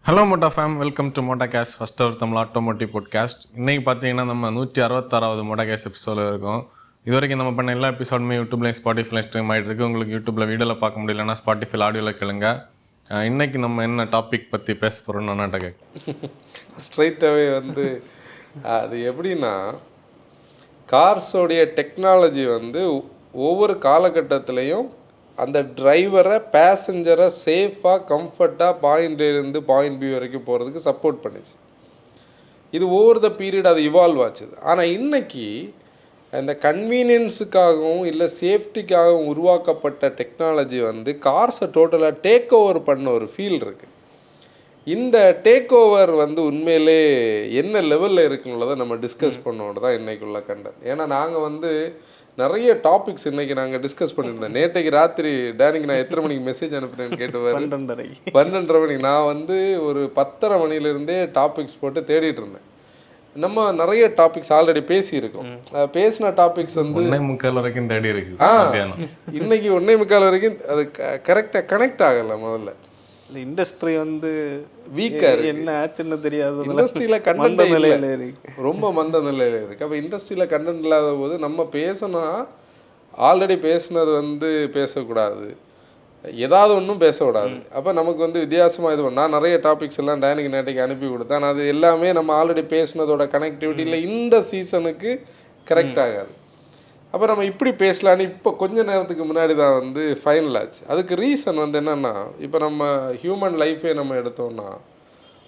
Hello Motta fam, welcome to Motta cash first our Tamil automotive podcast. இன்றைக்கி பார்த்தீங்கன்னா நம்ம 166வது மோட்டா கேஷ் எபிசோடில் இருக்கோம். இது வரைக்கும் நம்ம பண்ண எல்லா எபிசோடுமே யூடியூப்லேயும் ஸ்பாட்டிஃபைல ஸ்ட்ரீம் ஆகிட்டு இருக்கு. உங்களுக்கு யூடியூப்பில் வீடியோவில் பார்க்க முடியலன்னா ஸ்பாட்டிஃபைல ஆடியோவில் கேளுங்க. இன்றைக்கி நம்ம என்ன டாபிக் பற்றி பேச போகிறோம்னு நாட்டாக ஸ்ட்ரைட்டாகவே அது எப்படின்னா, கார்ஸோடைய டெக்னாலஜி ஒவ்வொரு காலகட்டத்திலையும் அந்த டிரைவரை பேசஞ்சரை சேஃபாக கம்ஃபர்ட்டாக பாயிண்ட் ஏலேருந்து பாயிண்ட் பி வரைக்கும் போகிறதுக்கு சப்போர்ட் பண்ணிச்சு. இது ஓவர் த பீரியட் அது இவால்வ் ஆச்சுது. ஆனால் இன்றைக்கி இந்த கன்வீனியன்ஸுக்காகவும் இல்லை சேஃப்டிக்காகவும் உருவாக்கப்பட்ட டெக்னாலஜி கார்ஸை டோட்டலாக டேக் ஓவர் பண்ண ஒரு ஃபீல் இருக்குது. இந்த டேக் ஓவர் உண்மையிலே என்ன லெவலில் இருக்குன்றதை நம்ம டிஸ்கஸ் பண்ணோன்னு தான் இன்றைக்குள்ள கண்டேன். ஏன்னா நாங்கள் நிறைய டாபிக்ஸ் இன்றைக்கி நாங்கள் டிஸ்கஸ் பண்ணியிருந்தேன். நேற்றைக்கு ராத்திரி டேனிக்கு நான் எத்தனை மணிக்கு மெசேஜ் அனுப்புனேன்னு கேட்டுவார். 12:30 மணிக்கு. நான் ஒரு 10:30 மணிலேருந்தே டாபிக்ஸ் போட்டு தேடிட்டு இருந்தேன். நம்ம நிறைய டாபிக்ஸ் ஆல்ரெடி பேசியிருக்கோம். பேசின டாபிக்ஸ் 1:45 வரைக்கும் தேடி இருக்கு. இன்னைக்கு 1:45 வரைக்கும் அது கரெக்டாக கனெக்ட் ஆகலை. முதல்ல இண்டஸ்ட்ரி வீக்கா இருக்கு, என்ன ஆச்சுன்னு தெரியாது. இண்டஸ்ட்ரியில கண்டென்ட் நிலையில இருக்கு, ரொம்ப மந்த நிலையில இருக்கு. அப்போ இண்டஸ்ட்ரியில கண்டென்ட் இல்லாத போது நம்ம பேசணும், ஆல்ரெடி பேசுனது பேசக்கூடாது, ஏதாவது ஒன்றும் பேசக்கூடாது. அப்போ நமக்கு வித்தியாசமாக இது நான் நிறைய டாபிக்ஸ் எல்லாம் டேனிக்கு நேட்டைக்கு அனுப்பி கொடுத்தேன். அது எல்லாமே நம்ம ஆல்ரெடி பேசுனதோட கனெக்டிவிட்டியில் இந்த சீசனுக்கு கரெக்ட் ஆகாது. அப்போ நம்ம இப்படி பேசலான்னு இப்போ கொஞ்ச நேரத்துக்கு முன்னாடி தான் ஃபைனல் ஆச்சு. அதுக்கு ரீசன் என்னென்னா, இப்போ நம்ம ஹியூமன் லைஃபே நம்ம எடுத்தோம்னா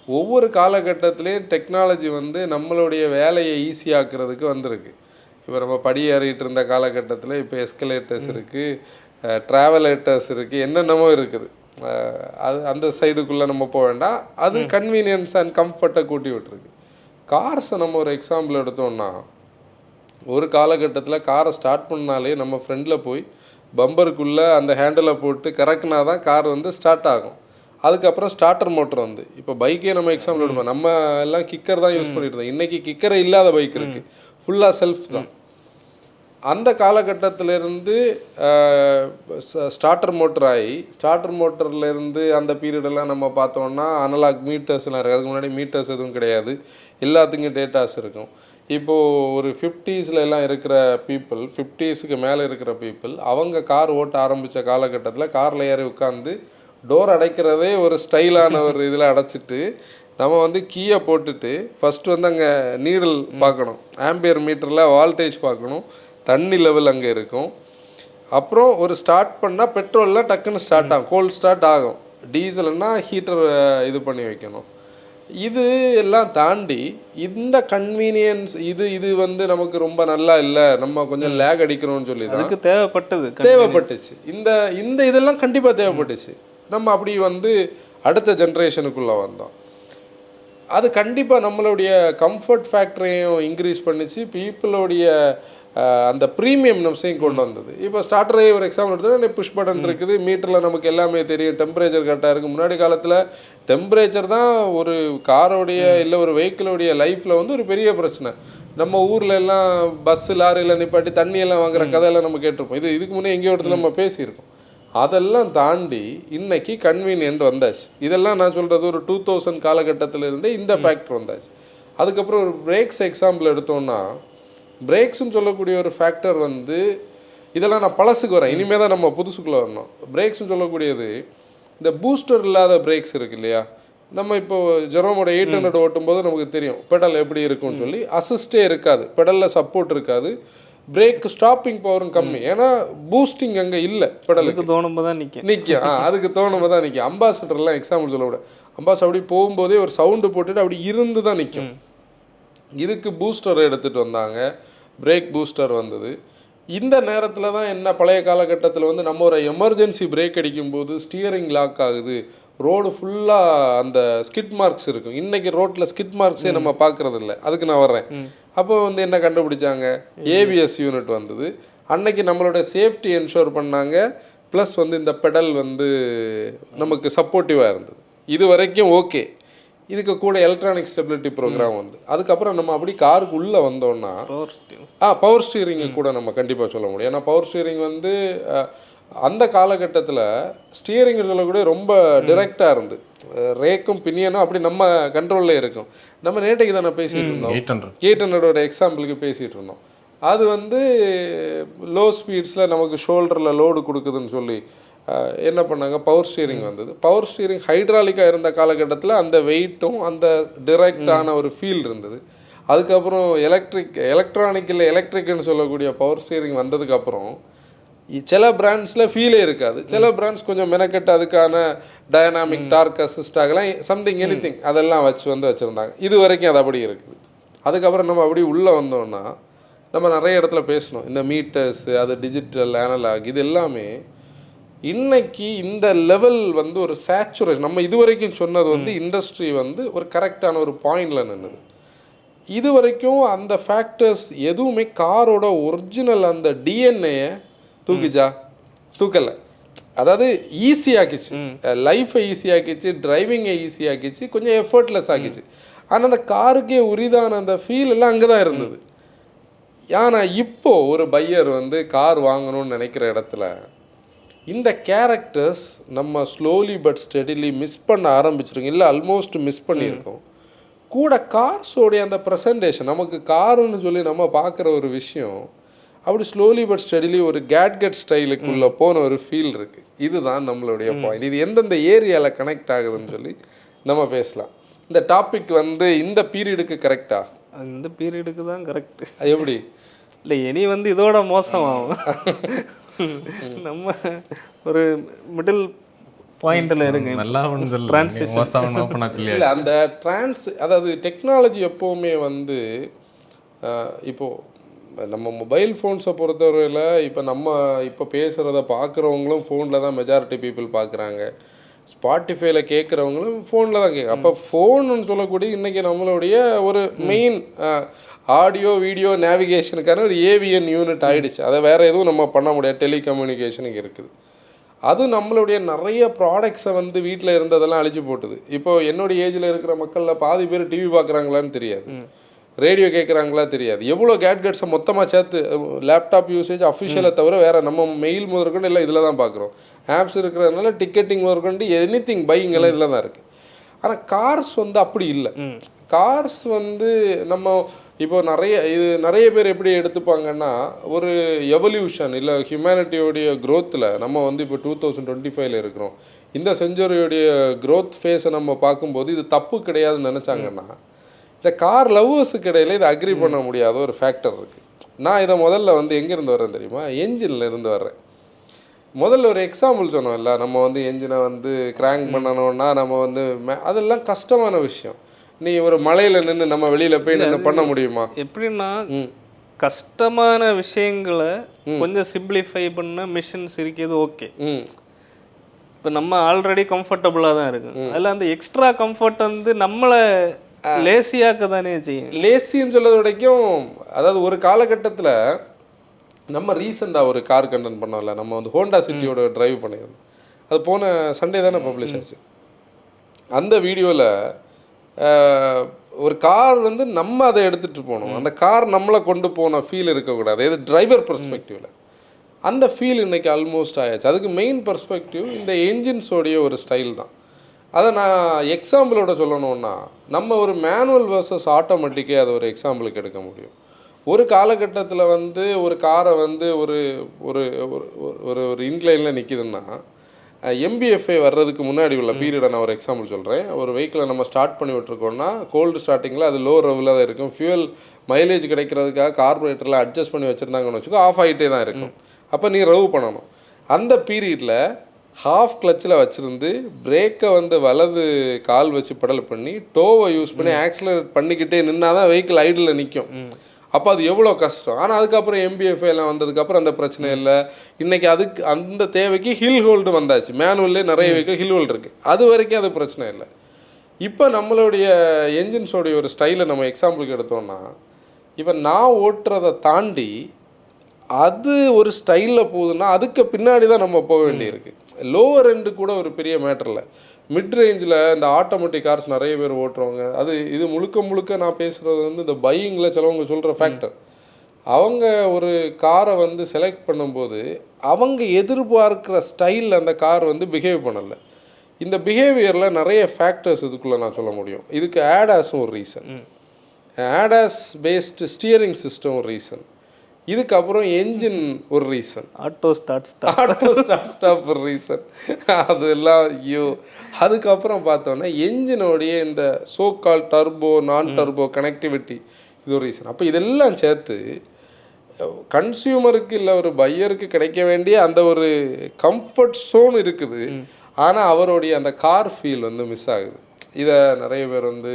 ஒவ்வொரு காலகட்டத்திலையும் டெக்னாலஜி நம்மளுடைய வேலையை ஈஸியாக்குறதுக்கு வந்திருக்கு. இப்போ நம்ம படி ஏறிட்டு இருந்த காலகட்டத்தில் இப்போ எஸ்கலேட்டர்ஸ் இருக்குது, ட்ராவலேட்டர்ஸ் இருக்குது, என்னென்னமோ இருக்குது. அது அந்த சைடுக்குள்ளே நம்ம போக வேண்டாம். அது கன்வீனியன்ஸ் அண்ட் கம்ஃபர்ட்டை கூட்டி விட்டுருக்கு. கார்ஸை நம்ம ஒரு எக்ஸாம்பிள் எடுத்தோம்னா, ஒரு காலகட்டத்தில் காரை ஸ்டார்ட் பண்ணாலே நம்ம ஃப்ரெண்டில் போய் பம்பருக்குள்ளே அந்த ஹேண்டிலை போட்டு கரெக்ட்னா தான் கார் ஸ்டார்ட் ஆகும். அதுக்கப்புறம் ஸ்டார்டர் மோட்டர் இப்போ பைக்கே நம்ம எக்ஸாம்பிள் எடுப்போம். நம்ம எல்லாம் கிக்கர் தான் யூஸ் பண்ணிட்டு இருந்தோம். இன்றைக்கி கிக்கரை இல்லாத பைக் இருக்குது, ஃபுல்லாக செல்ஃப் தான். அந்த காலகட்டத்திலேருந்து ஸ்டார்டர் மோட்டர் ஆகி, ஸ்டார்டர் மோட்டர்லேருந்து அந்த பீரியடெல்லாம் நம்ம பார்த்தோன்னா அனலாக் மீட்டர்ஸ்லாம் இருக்குது. அதுக்கு முன்னாடி மீட்டர்ஸ் எதுவும் கிடையாது, எல்லாத்துக்கும் டேட்டாஸ் இருக்கும். இப்போது ஒரு 50s எல்லாம் இருக்கிற பீப்புள், 50ஸ்க்கு மேலே இருக்கிற பீப்புள், அவங்க கார் ஓட்ட ஆரம்பித்த காலகட்டத்தில் காரில் ஏறி உட்காந்து டோர் அடைக்கிறதே ஒரு ஸ்டைலான ஒரு இதில் அடைச்சிட்டு நம்ம கீயை போட்டுட்டு ஃபஸ்ட்டு அங்கே நீடில் பார்க்கணும், ஆம்பியர் மீட்டரில் வால்டேஜ் பார்க்கணும், தண்ணி லெவல் அங்கே இருக்கும். அப்புறம் ஒரு ஸ்டார்ட் பண்ணால் பெட்ரோல்லாம் டக்குன்னு ஸ்டார்ட் ஆகும், கோல்ட் ஸ்டார்ட் ஆகும். டீசல்னால் ஹீட்டர் இது பண்ணி வைக்கணும். இது எல்லாம் தாண்டி இந்த கன்வீனியன்ஸ் இது நமக்கு ரொம்ப நல்லா இல்லை, நம்ம கொஞ்சம் லேக் அடிக்கணும்னு சொல்லி தான் தேவைப்பட்டுச்சு. இந்த இதெல்லாம் கண்டிப்பாக தேவைப்பட்டுச்சு. நம்ம அப்படி அடுத்த ஜென்ரேஷனுக்குள்ளே வந்தோம். அது கண்டிப்பாக நம்மளுடைய கம்ஃபர்ட் ஃபேக்டரையும் இன்க்ரீஸ் பண்ணிச்சு, பீப்புளோடைய அந்த ப்ரீமியம் நம்சையும் கொண்டு வந்தது. இப்போ ஸ்டார்டரே ஒரு எக்ஸாம்பிள் எடுத்தோன்னா புஷ் பட்டன் இருக்குது, மீட்டரில் நமக்கு எல்லாமே தெரியும், டெம்பரேச்சர் கரெக்டாக இருக்குது. முன்னாடி காலத்தில் டெம்பரேச்சர் தான் ஒரு காரோடைய இல்லை ஒரு வெஹிக்கிளோடைய லைஃப்பில் ஒரு பெரிய பிரச்சனை. நம்ம ஊரில் எல்லாம் பஸ்ஸு லாரியில் நிப்பாட்டி தண்ணியெல்லாம் வாங்குற கதையெல்லாம் நம்ம கேட்டிருப்போம். இதுக்கு முன்னே எங்கேயோ இடத்துல நம்ம பேசியிருக்கோம். அதெல்லாம் தாண்டி இன்னைக்கு கன்வீனியன்ட் வந்தாச்சு. இதெல்லாம் நான் சொல்கிறது ஒரு 2000 காலகட்டத்திலிருந்தே இந்த ஃபேக்டர் வந்தாச்சு. அதுக்கப்புறம் ஒரு பிரேக்ஸ் எக்ஸாம்பிள் எடுத்தோன்னா, பிரேக்ஸ்ன்னு சொல்லக்கூடிய ஒரு ஃபேக்டர் இதெல்லாம் நான் பழசுக்கு வரேன், இனிமேல் தான் நம்ம புதுசுக்குள்ளே வரணும். பிரேக்ஸ்ன்னு சொல்லக்கூடியது இந்த பூஸ்டர் இல்லாத பிரேக்ஸ் இருக்குது இல்லையா. நம்ம இப்போ ஜெரோமோட 800 ஓட்டும்போது நமக்கு தெரியும் பெடல் எப்படி இருக்கும்னு சொல்லி. அசிஸ்டே இருக்காது, பெடலில் சப்போர்ட் இருக்காது, பிரேக் ஸ்டாப்பிங் பவரும் கம்மி. ஏன்னா பூஸ்டிங் அங்கே இல்லை, பெடலுக்கு தோணும்போது தான் நிற்கும். அதுக்கு தோணும்போது தான் நிற்கும். அம்பாசிடர்லாம் எக்ஸாம்பிள் சொல்ல விட, அம்பாசிடர் அப்படி போகும்போதே ஒரு சவுண்டு போட்டுட்டு அப்படி இருந்து தான் நிற்கும். இதுக்கு பூஸ்டர் எடுத்துகிட்டு வந்தாங்க, பிரேக் பூஸ்டர் வந்தது. இந்த நேரத்தில் தான் என்ன, பழைய காலகட்டத்தில் நம்ம ஒரு எமர்ஜென்சி பிரேக் அடிக்கும்போது ஸ்டியரிங் லாக் ஆகுது, ரோடு ஃபுல்லாக அந்த ஸ்கிட் மார்க்ஸ் இருக்கும். இன்றைக்கி ரோட்டில் ஸ்கிட் மார்க்ஸே நம்ம பார்க்குறது இல்லை. அதுக்கு நான் வர்றேன். அப்போ என்ன கண்டுபிடிச்சாங்க, ஏபிஎஸ் யூனிட் வந்தது. அன்னைக்கு நம்மளோட சேஃப்டி என்ஷோர் பண்ணாங்க. ப்ளஸ் இந்த பெடல் நமக்கு சப்போர்ட்டிவாக இருந்தது. இது வரைக்கும் ஓகே. இதுக்கு கூட எலக்ட்ரானிக் ஸ்டெபிலிட்டி ப்ரோக்ராம் அதுக்கப்புறம் நம்ம அப்படி காருக்கு உள்ளே வந்தோம்னா பவர் ஸ்டீரிங்கு கூட நம்ம கண்டிப்பாக சொல்ல முடியும். ஏன்னா பவர் ஸ்டீரிங் அந்த காலகட்டத்தில் ஸ்டியரிங் சொல்லக்கூடிய ரொம்ப டிரெக்டாக இருந்து ரேக்கும் பின்னியனும் அப்படி நம்ம கண்ட்ரோலில் இருக்கும். நம்ம நேட்டைக்கு தானே பேசிகிட்டு இருந்தோம், 800 எக்ஸாம்பிளுக்கு பேசிகிட்டு இருந்தோம். அது வந்து லோ ஸ்பீட்ஸில் நமக்கு ஷோல்டரில் லோடு கொடுக்குதுன்னு சொல்லி என்ன பண்ணாங்க, பவர் ஸ்டியரிங் வந்தது. பவர் ஸ்டியரிங் ஹைட்ராலிக்காக இருந்த காலகட்டத்தில் அந்த வெயிட்டும் அந்த டிரெக்டான ஒரு ஃபீல் இருந்தது. அதுக்கப்புறம் எலக்ட்ரிக்னு சொல்லக்கூடிய பவர் ஸ்டியரிங் வந்ததுக்கப்புறம் சில பிராண்ட்ஸில் ஃபீலே இருக்காது, சில பிராண்ட்ஸ் கொஞ்சம் மெனக்கெட்டு அதுக்கான டைனாமிக் டார்க் அசிஸ்ட் ஆகலாம், சம்திங் எனிதிங் அதெல்லாம் வச்சுருந்தாங்க. இது வரைக்கும் அது அப்படி இருக்குது. அதுக்கப்புறம் நம்ம அப்படி உள்ளே வந்தோம்னா நம்ம நிறைய இடத்துல பேசணும், இந்த மீட்டர்ஸு அது டிஜிட்டல் அனலாக் இது எல்லாமே இன்னைக்கு இந்த லெவல் வந்து ஒரு சேச்சுரேஷன். நம்ம இது வரைக்கும் சொன்னது வந்து இண்டஸ்ட்ரி வந்து ஒரு கரெக்டான ஒரு பாயிண்டில் நின்றுது. இது வரைக்கும் அந்த ஃபேக்டர்ஸ் எதுவுமே காரோட ஒரிஜினல் அந்த டிஎன்ஏயை தூக்கலை. அதாவது ஈஸியாக்கிச்சு, லைஃப்பை ஈஸியாக்கிச்சு, டிரைவிங்கை ஈஸியாக்கிச்சு, கொஞ்சம் எஃபர்ட்லெஸ் ஆக்கிச்சு. ஆனால் அந்த காருக்கே உரிதான அந்த ஃபீல் எல்லாம் அங்கே தான் இருந்தது. ஆனால் இப்போது ஒரு பையர் வந்து கார் வாங்கணும்னு நினைக்கிற இடத்துல இந்த கேரக்டர்ஸ் நம்ம ஸ்லோலி பட் ஸ்டெடிலி மிஸ் பண்ண ஆரம்பிச்சிருக்கோம், இல்லை ஆல்மோஸ்ட் மிஸ் பண்ணியிருக்கோம். கூட கார்ஸோடைய அந்த ப்ரெசன்டேஷன், நமக்கு காருன்னு சொல்லி நம்ம பார்க்குற ஒரு விஷயம் அப்படி ஸ்லோலி பட் ஸ்டெடிலி ஒரு கேட்கெட் ஸ்டைலுக்குள்ளே போன ஒரு ஃபீல் இருக்குது. இதுதான் நம்மளுடைய பாயிண்ட். இது எந்தெந்த ஏரியாவில் கனெக்ட் ஆகுதுன்னு சொல்லி நம்ம பேசலாம். இந்த டாபிக் வந்து இந்த பீரியடுக்கு கரெக்டா? இந்த பீரியடுக்கு தான் கரெக்ட். எப்படி இல்லை, இனி வந்து இதோட மோசமாகும். நம்ம ஒரு மிடில் பாயிண்டில் இருக்கு. நல்லா இல்லை அந்த அதாவது டெக்னாலஜி எப்போவுமே வந்து இப்போது நம்ம மொபைல் ஃபோன்ஸை பொறுத்தவரையில் இப்போ பேசுகிறத பார்க்குறவங்களும் ஃபோனில் தான் மெஜாரிட்டி பீப்புள் பார்க்குறாங்க. ஸ்பாட்டிஃபைல கேட்குறவங்களும் ஃபோனில் தான் அப்போ ஃபோனுன்னு சொல்லக்கூடிய இன்றைக்கி நம்மளுடைய ஒரு மெயின் ஆடியோ வீடியோ நேவிகேஷனுக்கான ஒரு ஏவிஎன் யூனிட் ஆகிடுச்சு. அதை வேறு எதுவும் நம்ம பண்ண முடியாது, டெலிகம்யூனிகேஷனுக்கு இருக்குது. அது நம்மளுடைய நிறைய ப்ராடக்ட்ஸை வந்து வீட்டில் இருந்ததெல்லாம் அழிச்சு போட்டுது. இப்போது என்னுடைய ஏஜில் இருக்கிற மக்களில் பாதி பேர் டிவி பார்க்குறாங்களான்னு தெரியாது, ரேடியோ கேட்குறாங்களா தெரியாது. எவ்வளோ கேட்கெட்ஸை மொத்தமாக சேர்த்து லேப்டாப் யூசேஜ் அஃபிஷியலை தவிர வேறு நம்ம மெயில் முதற்கொண்டு எல்லாம் இதில் தான் பார்க்குறோம். ஆப்ஸ் இருக்கிறதுனால டிக்கெட்டிங் முதற்கொண்டு எனிதிங் பையிங் எல்லாம் இதில் தான் இருக்குது. ஆனால் கார்ஸ் வந்து அப்படி இல்லை. கார்ஸ் வந்து நம்ம இப்போ நிறைய பேர் எப்படி எடுத்துப்பாங்கன்னா ஒரு எவல்யூஷன் இல்லை ஹியூமனிட்டியோடைய க்ரோத்தில் நம்ம வந்து இப்போ 2025 இருக்கிறோம். இந்த செஞ்சுரியோடைய க்ரோத் ஃபேஸை நம்ம பார்க்கும்போது இது தப்பு கிடையாதுன்னு நினச்சாங்கன்னா இந்த கார் லவ்வர்ஸுக்கு இடையில இதை அக்ரி பண்ண முடியாத ஒரு ஃபேக்டர் இருக்குது. நான் இதை முதல்ல வந்து எங்கேருந்து வரேன் தெரியுமா? என்ஜினில் இருந்து வர்றேன். முதல்ல ஒரு எக்ஸாம்பிள் சொன்னோம்ல, நம்ம வந்து என்ஜினை வந்து கிராங்க் பண்ணணும்னா நம்ம வந்து அதெல்லாம் கஷ்டமான விஷயம். நீ ஒரு மலையில் நின்று நம்ம வெளியில் போய் நின்று பண்ண முடியுமா? எப்படின்னா கஷ்டமான விஷயங்களை கொஞ்சம் சிம்பிளிஃபை பண்ண மிஷின்ஸ் இருக்கிறது ஓகே. இப்போ நம்ம ஆல்ரெடி கம்ஃபர்டபுளாக தான் இருக்கு, அதில் அந்த எக்ஸ்ட்ரா கம்ஃபர்ட் வந்து நம்மளை லேசியாக்க தானே செய்யும். லேசின்னு சொல்றது வரைக்கும் அதாவது ஒரு காலகட்டத்தில் நம்ம ரீசெண்டாக ஒரு கார் கண்டென்ட் பண்ணோம்ல, நம்ம வந்து ஹோண்டா சிட்டியோட டிரைவ் பண்ணியிருந்தோம். அது போன சண்டே தானே பப்ளிஷ் ஆச்சு. அந்த வீடியோவில் ஒரு கார் வந்து நம்ம அதை எடுத்துகிட்டு போகணும், அந்த கார் நம்மளை கொண்டு போன ஃபீல் இருக்கக்கூடாது. இது டிரைவர் பெர்ஸ்பெக்டிவில் அந்த ஃபீல் இன்றைக்கி ஆல்மோஸ்ட் ஆயாச்சு. அதுக்கு மெயின் பெர்ஸ்பெக்டிவ் இந்த என்ஜின்ஸோடைய ஒரு ஸ்டைல் தான். அதை நான் எக்ஸாம்பிளோட சொல்லணுன்னா நம்ம ஒரு மேனுவல் வர்சஸ் ஆட்டோமேட்டிக்கே அதை ஒரு எக்ஸாம்பிளுக்கு எடுக்க முடியும். ஒரு காலகட்டத்தில் வந்து ஒரு காரை வந்து ஒரு ஒரு ஒரு ஒரு இன்க்ளைனில் நிற்கிதுன்னா எம்பிஎஃப்ஐ வர்றதுக்கு முன்னாடி உள்ள பீரியடை நான் ஒரு எக்ஸாம்பிள் சொல்கிறேன். ஒரு வெஹிக்கிளை நம்ம ஸ்டார்ட் பண்ணி விட்டுருக்கோன்னா கோல்டு ஸ்டார்டிங்கில் அது லோ ரெவில் தான் இருக்கும். ஃபியூல் மைலேஜ் கிடைக்கிறதுக்காக கார்பரேட்டரில் அட்ஜஸ்ட் பண்ணி வச்சுருந்தாங்கன்னு வச்சுக்கோ, ஆஃப் ஆகிட்டே தான் இருக்கும். அப்போ நீ ரவ் பண்ணணும். அந்த பீரியடில் ஹாஃப் கிளச்சில் வச்சுருந்து பிரேக்கை வந்து வலது கால் வச்சு பெடல் பண்ணி டோவை யூஸ் பண்ணி ஆக்சிலரேட் பண்ணிக்கிட்டே நின்னா தான் வெஹிக்கிள் ஐடில் நிற்கும். அப்போ அது எவ்வளோ கஷ்டம். ஆனால் அதுக்கப்புறம் எம்பிஎஃப்ஐ எல்லாம் வந்ததுக்கப்புறம் அந்த பிரச்சனை இல்லை. இன்றைக்கி அதுக்கு அந்த தேவைக்கு ஹில் ஹோல்டு வந்தாச்சு. மேனுவல்லே நிறைய வெஹிக்கிள் ஹில் ஹோல்டு இருக்குது. அது வரைக்கும் அது பிரச்சனை இல்லை. இப்போ நம்மளுடைய என்ஜின்ஸோடைய ஒரு ஸ்டைலை நம்ம எக்ஸாம்பிளுக்கு எடுத்தோம்னா, இப்போ நான் ஓட்டுறதை தாண்டி அது ஒரு ஸ்டைலில் போகுதுன்னா அதுக்கு பின்னாடி தான் நம்ம போக வேண்டியிருக்கு. லோவர் எண்டு கூட ஒரு பெரிய மேட்டரில் மிட் ரேஞ்சில் இந்த ஆட்டோமேட்டிக் கார்ஸ் நிறைய பேர் ஓட்டுறவங்க. இது முழுக்க நான் பேசுகிறது வந்து இந்த பையிங்கில் சிலவங்க சொல்கிற ஃபேக்டர். அவங்க ஒரு காரை வந்து செலக்ட் பண்ணும்போது அவங்க எதிர்பார்க்குற ஸ்டைலில் அந்த கார் வந்து பிஹேவ் பண்ணலை. இந்த பிஹேவியரில் நிறைய ஃபேக்டர்ஸ் இதுக்குள்ளே நான் சொல்ல முடியும். இதுக்கு ஆடாஸும் ஒரு reason, ADAS based steering system ஒரு ரீசன், இதுக்கப்புறம் என்ஜின் ஒரு ரீசன், ஆட்டோ ஸ்டார்ட் ஸ்டாப் ஒரு ரீசன், அதெல்லாம் ஐயோ. அதுக்கப்புறம் பார்த்தோன்னா என்ஜினோடைய இந்த சோகால் டர்போ நான் டர்போ கனெக்டிவிட்டி இது ஒரு ரீசன். அப்போ இதெல்லாம் சேர்த்து கன்சியூமருக்கு இல்லை ஒரு பையருக்கு கிடைக்க வேண்டிய அந்த ஒரு கம்ஃபர்ட் ஸோன் இருக்குது. ஆனால் அவருடைய அந்த கார் ஃபீல் வந்து மிஸ் ஆகுது. இதை நிறைய பேர் வந்து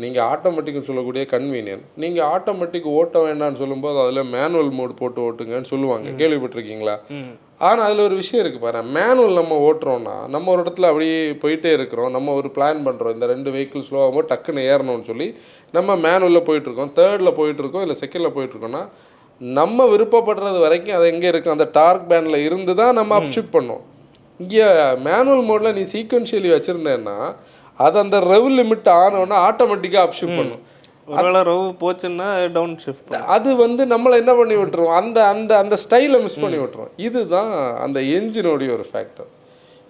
நீங்கள் ஆட்டோமேட்டிக்னு சொல்லக்கூடிய கன்வீனியன்ட், நீங்கள் ஆட்டோமேட்டிக் ஓட்ட வேண்டாம்னு சொல்லும்போது அதில் மேனுவல் மோட் போட்டு ஓட்டுங்கன்னு சொல்லுவாங்க, கேள்விப்பட்டிருக்கீங்களா? ஆனால் அதில் ஒரு விஷயம் இருக்குது பாரு, மேனுவல் நம்ம ஓட்டுறோன்னா நம்ம ஒரு இடத்துல அப்படியே போயிட்டே இருக்கிறோம், நம்ம ஒரு பிளான் பண்ணுறோம், இந்த 2 வெஹிக்கிள் ஸ்லோவாகும்போது டக்குன்னு ஏறணும்னு சொல்லி நம்ம மேனுவலில் போயிட்டுருக்கோம், 3rd போயிட்டுருக்கோம், இல்லை 2nd போயிட்டுருக்கோன்னா நம்ம விருப்பப்படுறது வரைக்கும் அது எங்கே இருக்கும், அந்த டார்க் பேண்டில் இருந்து தான் நம்ம அப்ஷிஃப்ட் பண்ணோம். இங்கே மேனுவல் மோடில் நீ சீக்வன்ஷியலி வச்சுருந்தேன்னா அது அந்த ரெவ் லிமிட் ஆனோன்னா ஆட்டோமேட்டிக்காக அப்ஷிஃப்ட் பண்ணும். ஒருவேளை ரெவ் போச்சுன்னா டவுன் ஷிஃப்ட், அது வந்து நம்மளை என்ன பண்ணி விட்டுருவோம், அந்த அந்த அந்த ஸ்டைலை மிஸ் பண்ணி விட்டுருவோம். இதுதான் அந்த என்ஜினோடைய ஒரு ஃபேக்டர்.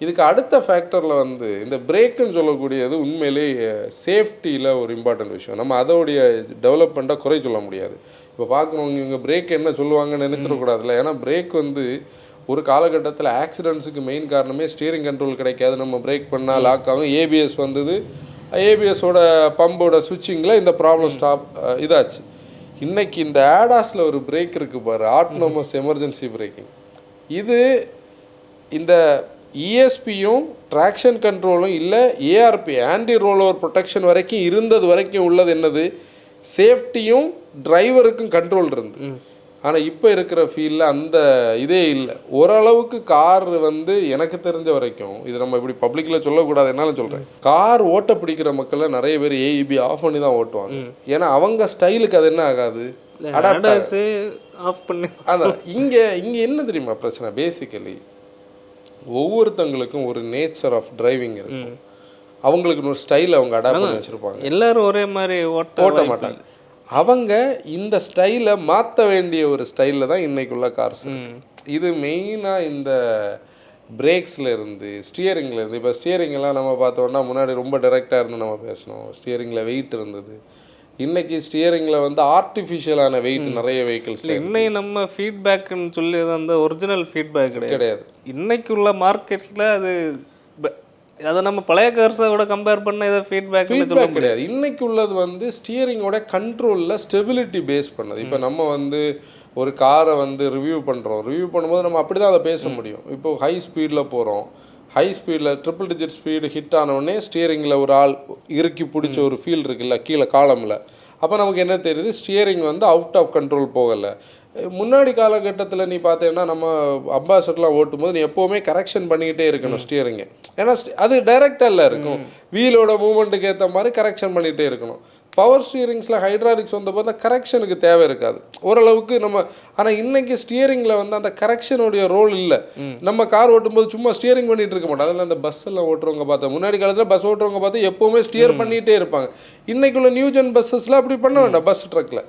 இதுக்கு அடுத்த ஃபேக்டரில் வந்து இந்த பிரேக்குன்னு சொல்லக்கூடியது உண்மையிலேயே சேஃப்டியில் ஒரு இம்பார்ட்டன்ட் விஷயம். நம்ம அதோடைய டெவலப்மெண்ட்டாக குறை சொல்ல முடியாது. இப்போ பார்க்குறவங்க இவங்க பிரேக் என்ன சொல்லுவாங்கன்னு நினச்சிடக்கூடாதுல்ல. ஏன்னா பிரேக் வந்து ஒரு காலகட்டத்தில் ஆக்சிடென்ட்ஸுக்கு மெயின் காரணமே ஸ்டியரிங் கண்ட்ரோல் கிடைக்காது, நம்ம பிரேக் பண்ணால் லாக் ஆகும். ஏபிஎஸ் வந்தது, ஏபிஎஸோட பம்போட சுவிட்சிங்கில் இந்த ப்ராப்ளம் இதாச்சு. இன்றைக்கி இந்த ஆடாஸில் ஒரு பிரேக் இருக்குது பாரு, ஆட்டோனமஸ் எமர்ஜென்சி பிரேக்கிங். இது இந்த இஎஸ்பியும் ட்ராக்ஷன் கண்ட்ரோலும் இல்லை, ARP anti roll over protection வரைக்கும் இருந்தது வரைக்கும் உள்ளது என்னது, சேஃப்டியும் டிரைவருக்கும் கண்ட்ரோல் இருந்து. ஆனால் இப்போ இருக்கிற ஃபீல்டில் அந்த இதே இல்லை. ஓரளவுக்கு கார் வந்து எனக்கு தெரிஞ்ச வரைக்கும், இது நம்ம இப்படி பப்ளிக்கில் சொல்லக்கூடாது, என்னாலும் சொல்கிறேன், கார் ஓட்ட பிடிக்கிற மக்களில் நிறைய பேர் ஏஇபி ஆஃப் பண்ணி தான் ஓட்டுவாங்க. ஏன்னா அவங்க ஸ்டைலுக்கு அது என்ன ஆகாது, ஆஃப் பண்ணி. அதான் இங்கே என்ன தெரியுமா பிரச்சனை, பேசிக்கலி ஒவ்வொருத்தங்களுக்கும் ஒரு நேச்சர் ஆஃப் டிரைவிங் இருக்கும். அவங்களுக்கு ஒரு ஸ்டைல் அவங்க அடாப்ட் பண்ணி வச்சுருப்பாங்க. எல்லாரும் ஒரே மாதிரி ஓட்ட மாட்டாங்க. அவங்க இந்த ஸ்டைலை மாற்ற வேண்டிய ஒரு ஸ்டைலில் தான் இன்றைக்குள்ள கார்ஸ். இது மெயினாக இந்த பிரேக்ஸில் இருந்து ஸ்டியரிங்கில் இருந்து. இப்போ ஸ்டியரிங்கெல்லாம் நம்ம பார்த்தோன்னா முன்னாடி ரொம்ப டைரெக்டாக இருந்து நம்ம பேசணும், ஸ்டியரிங்கில் வெயிட் இருந்தது. இன்றைக்கி ஸ்டியரிங்கில் வந்து ஆர்டிஃபிஷியலான வெயிட் நிறைய வெஹிக்கிள்ஸில். இன்னைக்கு நம்ம ஃபீட்பேக்குன்னு சொல்லி அந்த ஒரிஜினல் ஃபீட்பேக் கிடையாது. இன்னைக்கு உள்ள மார்க்கெட்டில் அதை நம்ம பழைய கார்ஸோட கம்பேர் பண்ண இதை ஃபீட்பேக் கிடையாது. இன்னைக்கு உள்ளது வந்து ஸ்டியரிங்கோட கண்ட்ரோலில் ஸ்டெபிலிட்டி பேஸ் பண்ணது. இப்போ நம்ம வந்து ஒரு காரை வந்து ரிவ்யூ பண்ணும்போது நம்ம அப்படி தான் அதை பேச முடியும். இப்போ ஹை ஸ்பீடில் போகிறோம், ஹை ஸ்பீடில் 3 டிஜிட் ஸ்பீடு ஹிட் ஆனவுடனே ஸ்டியரிங்கில் ஒரு ஆள் இறுக்கி பிடிச்ச ஒரு ஃபீல் இருக்குல்ல கீழே காலமில். அப்போ நமக்கு என்ன தெரியுது, ஸ்டியரிங் வந்து அவுட் ஆஃப் கண்ட்ரோல் போகலை. முன்னாடி காலகட்டத்தில் நீ பார்த்தேன்னா நம்ம அம்பாசடர்லாம் ஓட்டும்போது நீ எப்போவுமே கரெக்ஷன் பண்ணிக்கிட்டே இருக்கணும் ஸ்டியரிங்கை. ஏன்னா அது டைரெக்டாக இருக்கும், வீலோட மூவ்மெண்ட்டுக்கு ஏற்ற மாதிரி கரெக்ஷன் பண்ணிகிட்டே இருக்கணும். பவர் ஸ்டியரிங்ஸில் ஹைட்ராலிக்ஸ் வந்தபோது அந்த கரெக்ஷனுக்கு தேவை இருக்காது ஓரளவுக்கு நம்ம. ஆனால் இன்றைக்கி ஸ்டியரிங்கில் வந்து அந்த கரெக்ஷனுடைய ரோல் இல்லை. நம்ம கார் ஓட்டும்போது சும்மா ஸ்டியரிங் பண்ணிகிட்டு இருக்க மாட்டோம். அதில் அந்த பஸ் எல்லாம் ஓட்டுறவங்க பார்த்தா, முன்னாடி காலத்தில் பஸ் ஓட்டுறவங்க பார்த்து எப்போவுமே ஸ்டியர் பண்ணிகிட்டே இருப்பாங்க. இன்றைக்குள்ள நியூஜன் பஸ்ஸஸில் அப்படி பண்ண வேண்டாம், பஸ் ட்ரக்கில்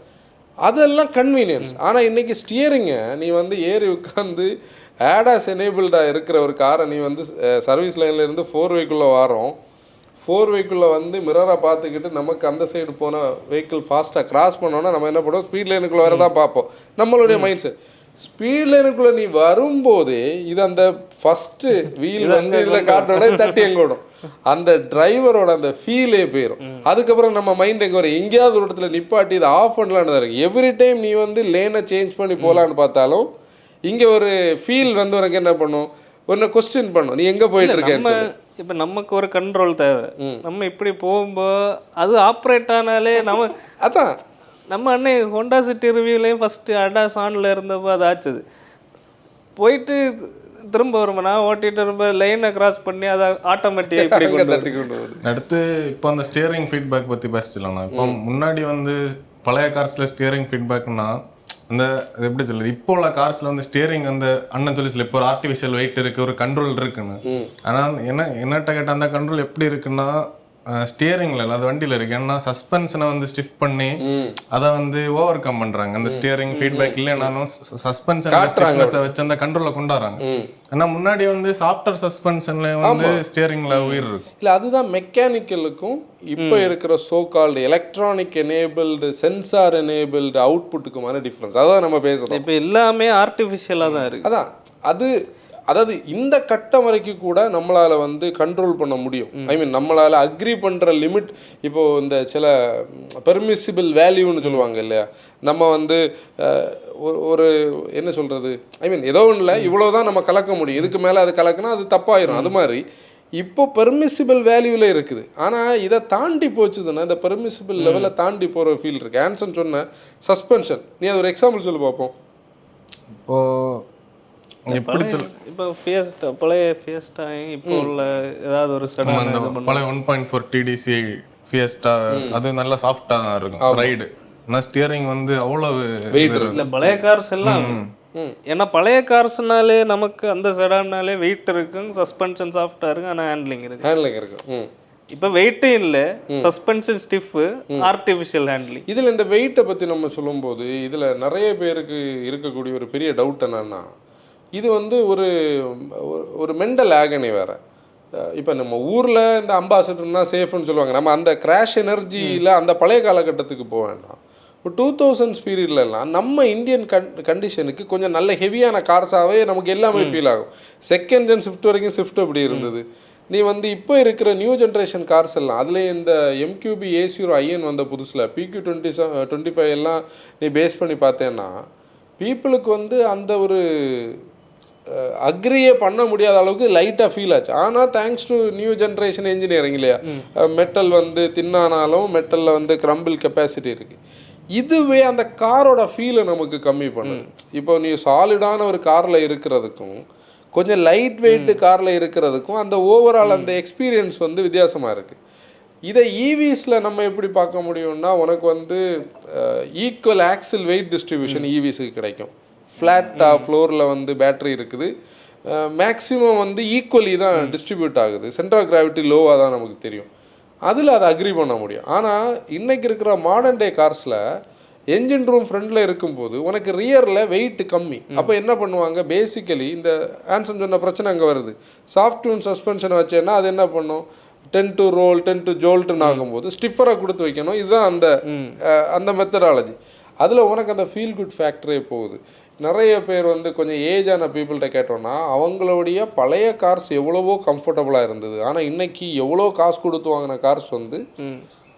அதெல்லாம் கன்வீனியன்ஸ். ஆனால் இன்றைக்கி ஸ்டியரிங்கை நீ வந்து ஏறி உட்காந்து ஆடாஸ் எனேபிள்டாக இருக்கிற ஒரு காரை நீ வந்து சர்வீஸ் லைன்லேருந்து 4-வேக்குள்ளே வாரோம், 4-வேக்குள்ளே வந்து மிரரை பார்த்துக்கிட்டு நமக்கு அந்த சைடு போன வெஹிக்கிள் ஃபாஸ்ட்டாக கிராஸ் பண்ணோன்னா நம்ம என்ன பண்ணுவோம், ஸ்பீட் லைனுக்குள்ளே வர தான் பார்ப்போம். நம்மளுடைய மைண்ட் செட் ஸ்பீட் லைனுக்குள்ளே நீ வரும்போதே இது அந்த ஃபஸ்ட்டு வீல் வந்து இதில் காட்டோட தட்டி எங்கோடும், அந்த டிரைவரோட அந்த ஃபீலே போயிடும். அதுக்கப்புறம் நம்ம மைண்ட் எங்கே வரும், எங்கேயாவது ஒரு இடத்துல நிப்பாட்டி இதை ஆஃப் பண்ணலான்னு தான் இருக்குது. எவ்ரி டைம் நீ வந்து லேனை சேஞ்ச் பண்ணி போகலான்னு பார்த்தாலும் இங்கே ஒரு ஃபீல் வந்து உனக்கு என்ன பண்ணும், ஒன்று கொஸ்டின் பண்ணும், நீ எங்கே போயிட்டு இருக்கேன்னு. இப்போ நமக்கு ஒரு கண்ட்ரோல் தேவை. நம்ம இப்படி போகும்போது அது ஆப்ரேட் ஆனாலே நம்ம அதான் நம்ம அன்னை ஹோண்டா சிட்டி ரிவ்யூலையும் ஃபஸ்ட்டு அடாஸ் ஆனில் இருந்தப்போ அது ஆச்சுது. போயிட்டு திரும்ப வருமா நான் ஓட்டிகிட்டு ரொம்ப லைனை கிராஸ் பண்ணி அதை ஆட்டோமேட்டிக்காக இப்படி தட்டி கொண்டு வருது. அடுத்து இப்போ அந்த ஸ்டியரிங் ஃபீட்பேக் பற்றி பேசிடலாம்ண்ணா. இப்போ முன்னாடி வந்து பழைய கார்ஸில் ஸ்டியரிங் ஃபீட்பேக்னா அந்த அது எப்படி சொல்லுது, இப்போ உள்ள கார்ஸில் வந்து ஸ்டியரிங் அந்த அண்ணன் சொல்லி சொல்ல இப்போ ஒரு ஆர்டிஃபிஷியல் வெயிட் இருக்குது, ஒரு கண்ட்ரோல் இருக்குன்னு. ஆனால் என்னட்ட கேட்டால் அந்த கண்ட்ரோல் எப்படி இருக்குன்னா ஸ்டியரிங்ல அது வண்டியில இருக்கு. ஏன்னா சஸ்பென்ஷனை வந்து ஸ்டிஃப் பண்ணி அதை வந்து ஓவர் கம் பண்றாங்க. அந்த ஸ்டியரிங் ஃபீட்பேக் இல்லைனாலும் சஸ்பென்ஷன் ஸ்டிஃப்னஸை வச்சு அந்த கண்ட்ரோலை கொண்டாடுறாங்க. ஆனா முன்னாடி வந்து சாஃப்ட்வேர் சஸ்பென்ஷன்ல வந்து ஸ்டியரிங்ல உயிர் இருக்கு. இல்லை, அதுதான் மெக்கானிக்கலுக்கும் இப்போ இருக்கிற so called electronic enabled sensor enabled அவுட்புட்டுக்குமான டிஃப்ரென்ஸ். அதான் நம்ம பேசுகிறோம். இப்போ எல்லாமே ஆர்டிஃபிஷியலாக தான் இருக்கு. அதான் அதாவது இந்த கட்டம் வரைக்கும் கூட நம்மளால் வந்து கண்ட்ரோல் பண்ண முடியும். ஐ மீன் நம்மளால் அக்ரி பண்ணுற லிமிட். இப்போது இந்த சில பெர்மிசிபிள் வேல்யூன்னு சொல்லுவாங்க இல்லையா, நம்ம வந்து ஒரு என்ன சொல்கிறது, ஐ மீன் ஏதோ ஒன்றில் இவ்வளோ தான் நம்ம கலக்க முடியும், இதுக்கு மேலே அது கலக்குனா அது தப்பாயிரும். அது மாதிரி இப்போ பெர்மிசிபிள் வேல்யூவில் இருக்குது. ஆனால் இதை தாண்டி போச்சுதுன்னா இந்த பெர்மிசிபிள் லெவலில் தாண்டி போகிற ஃபீல் இருக்குது. ஆன்சன் சொன்ன சஸ்பென்ஷன், நீ அது ஒரு எக்ஸாம்பிள் சொல்லி பார்ப்போம். இப்போ ஃபியஸ்டா, பழைய ஃபியஸ்டா, இப்போ உள்ள ஏதாவது ஒரு செடான் பழைய 1.4 TDC ஃபியஸ்டா அது நல்லா சாஃப்டா இருக்கும் ரைடு. ஆனால் ஸ்டியரிங் வந்து அவ்வளவு வெயிட் இல்லை பழைய கார்ஸ் எல்லாம். ஏன்னா பழைய கார்ஸ்னாலே நமக்கு அந்த செடான்னாலே வெயிட் இருக்கும், சஸ்பென்ஷன் சாஃப்டா இருக்கும், ஆனால் ஹேண்ட்லிங் இருக்கு. இப்போ வெயிட்டே இல்லை, சஸ்பென்ஷன் ஸ்டிஃப், ஆர்டிஃபிஷியல் ஹேண்ட்லிங். இதில் இந்த வெயிட்டை பற்றி நம்ம சொல்லும்போது இதில் நிறைய பேருக்கு இருக்கக்கூடிய ஒரு பெரிய டவுட் என்னன்னா, இது வந்து ஒரு மெண்டல் ஆகனி வேறு. இப்போ நம்ம ஊரில் இந்த அம்பாசிடர்னா சேஃப்னு சொல்லுவாங்க. நம்ம அந்த கிராஷ் எனர்ஜியில் அந்த பழைய காலகட்டத்துக்கு போக வேண்டாம். இப்போ 2000s பீரியட்லலாம் நம்ம இந்தியன் கண்டிஷனுக்கு கொஞ்சம் நல்ல ஹெவியான கார்ஸாகவே நமக்கு எல்லாமே ஃபீல் ஆகும். செகண்ட் ஜென் ஸ்விஃப்ட் வரைக்கும் ஸ்விஃப்ட் அப்படி இருந்தது. நீ வந்து இப்போ இருக்கிற நியூ ஜென்ரேஷன் கார்ஸ் எல்லாம், அதுலேயே இந்த MQB A0iN வந்த புதுசில் PQ25 எல்லாம் நீ பேஸ் பண்ணி பார்த்தேன்னா பீப்புளுக்கு வந்து அந்த ஒரு அக்ரியே பண்ண முடியாத அளவுக்கு லைட்டாக ஃபீல் ஆச்சு. ஆனால் thanks to new generation engineering இல்லையா, மெட்டல் வந்து தின்னானாலும் மெட்டலில் வந்து கிரம்பிள் கெப்பாசிட்டி இருக்குது. இதுவே அந்த காரோட ஃபீலை நமக்கு கம்மி பண்ணுது. இப்போ நீ சாலிடான ஒரு காரில் இருக்கிறதுக்கும் கொஞ்சம் லைட் வெயிட்டு காரில் இருக்கிறதுக்கும் அந்த ஓவரால் அந்த எக்ஸ்பீரியன்ஸ் வந்து வித்தியாசமாக இருக்குது. இதை ஈவிஸில் நம்ம எப்படி பார்க்க முடியும்னா, உனக்கு வந்து ஈக்குவல் ஆக்சில் வெயிட் டிஸ்ட்ரிபியூஷன் ஈவிஸுக்கு கிடைக்கும். ஃப்ளாட்டாக ஃப்ளோரில் வந்து பேட்ரி இருக்குது, மேக்ஸிமம் வந்து ஈக்குவலி தான் டிஸ்ட்ரிபியூட் ஆகுது, சென்டர் ஆஃப் கிராவிட்டி லோவாக தான் நமக்கு தெரியும். அதில் அதை அக்ரி பண்ண முடியும். ஆனால் இன்றைக்கி இருக்கிற மாடர்ன் டே கார்ஸில் என்ஜின் ரூம் ஃப்ரண்டில் இருக்கும்போது உனக்கு ரியரில் வெயிட் கம்மி. அப்போ என்ன பண்ணுவாங்க, பேசிக்கலி இந்த ஆன்சன் சொன்ன பிரச்சனை அங்கே வருது. சாஃப்ட் டியூன் சஸ்பென்ஷனை வச்சேன்னா அது என்ன பண்ணும், 10 to roll 10 to ஜோல்ட்டுன்னு ஆகும்போது ஸ்டிஃபராக கொடுத்து வைக்கணும். இதுதான் அந்த மெத்தடாலஜி. அதில் உனக்கு அந்த ஃபீல் குட் ஃபேக்டரே போகுது. நிறைய பேர் வந்து கொஞ்சம் ஏஜான பீப்புள்கிட்ட கேட்டோன்னா அவங்களுடைய பழைய கார்ஸ் எவ்வளவோ கம்ஃபர்டபுளாக இருந்தது, ஆனால் இன்றைக்கி எவ்வளோ காசு கொடுத்து வாங்கின கார்ஸ் வந்து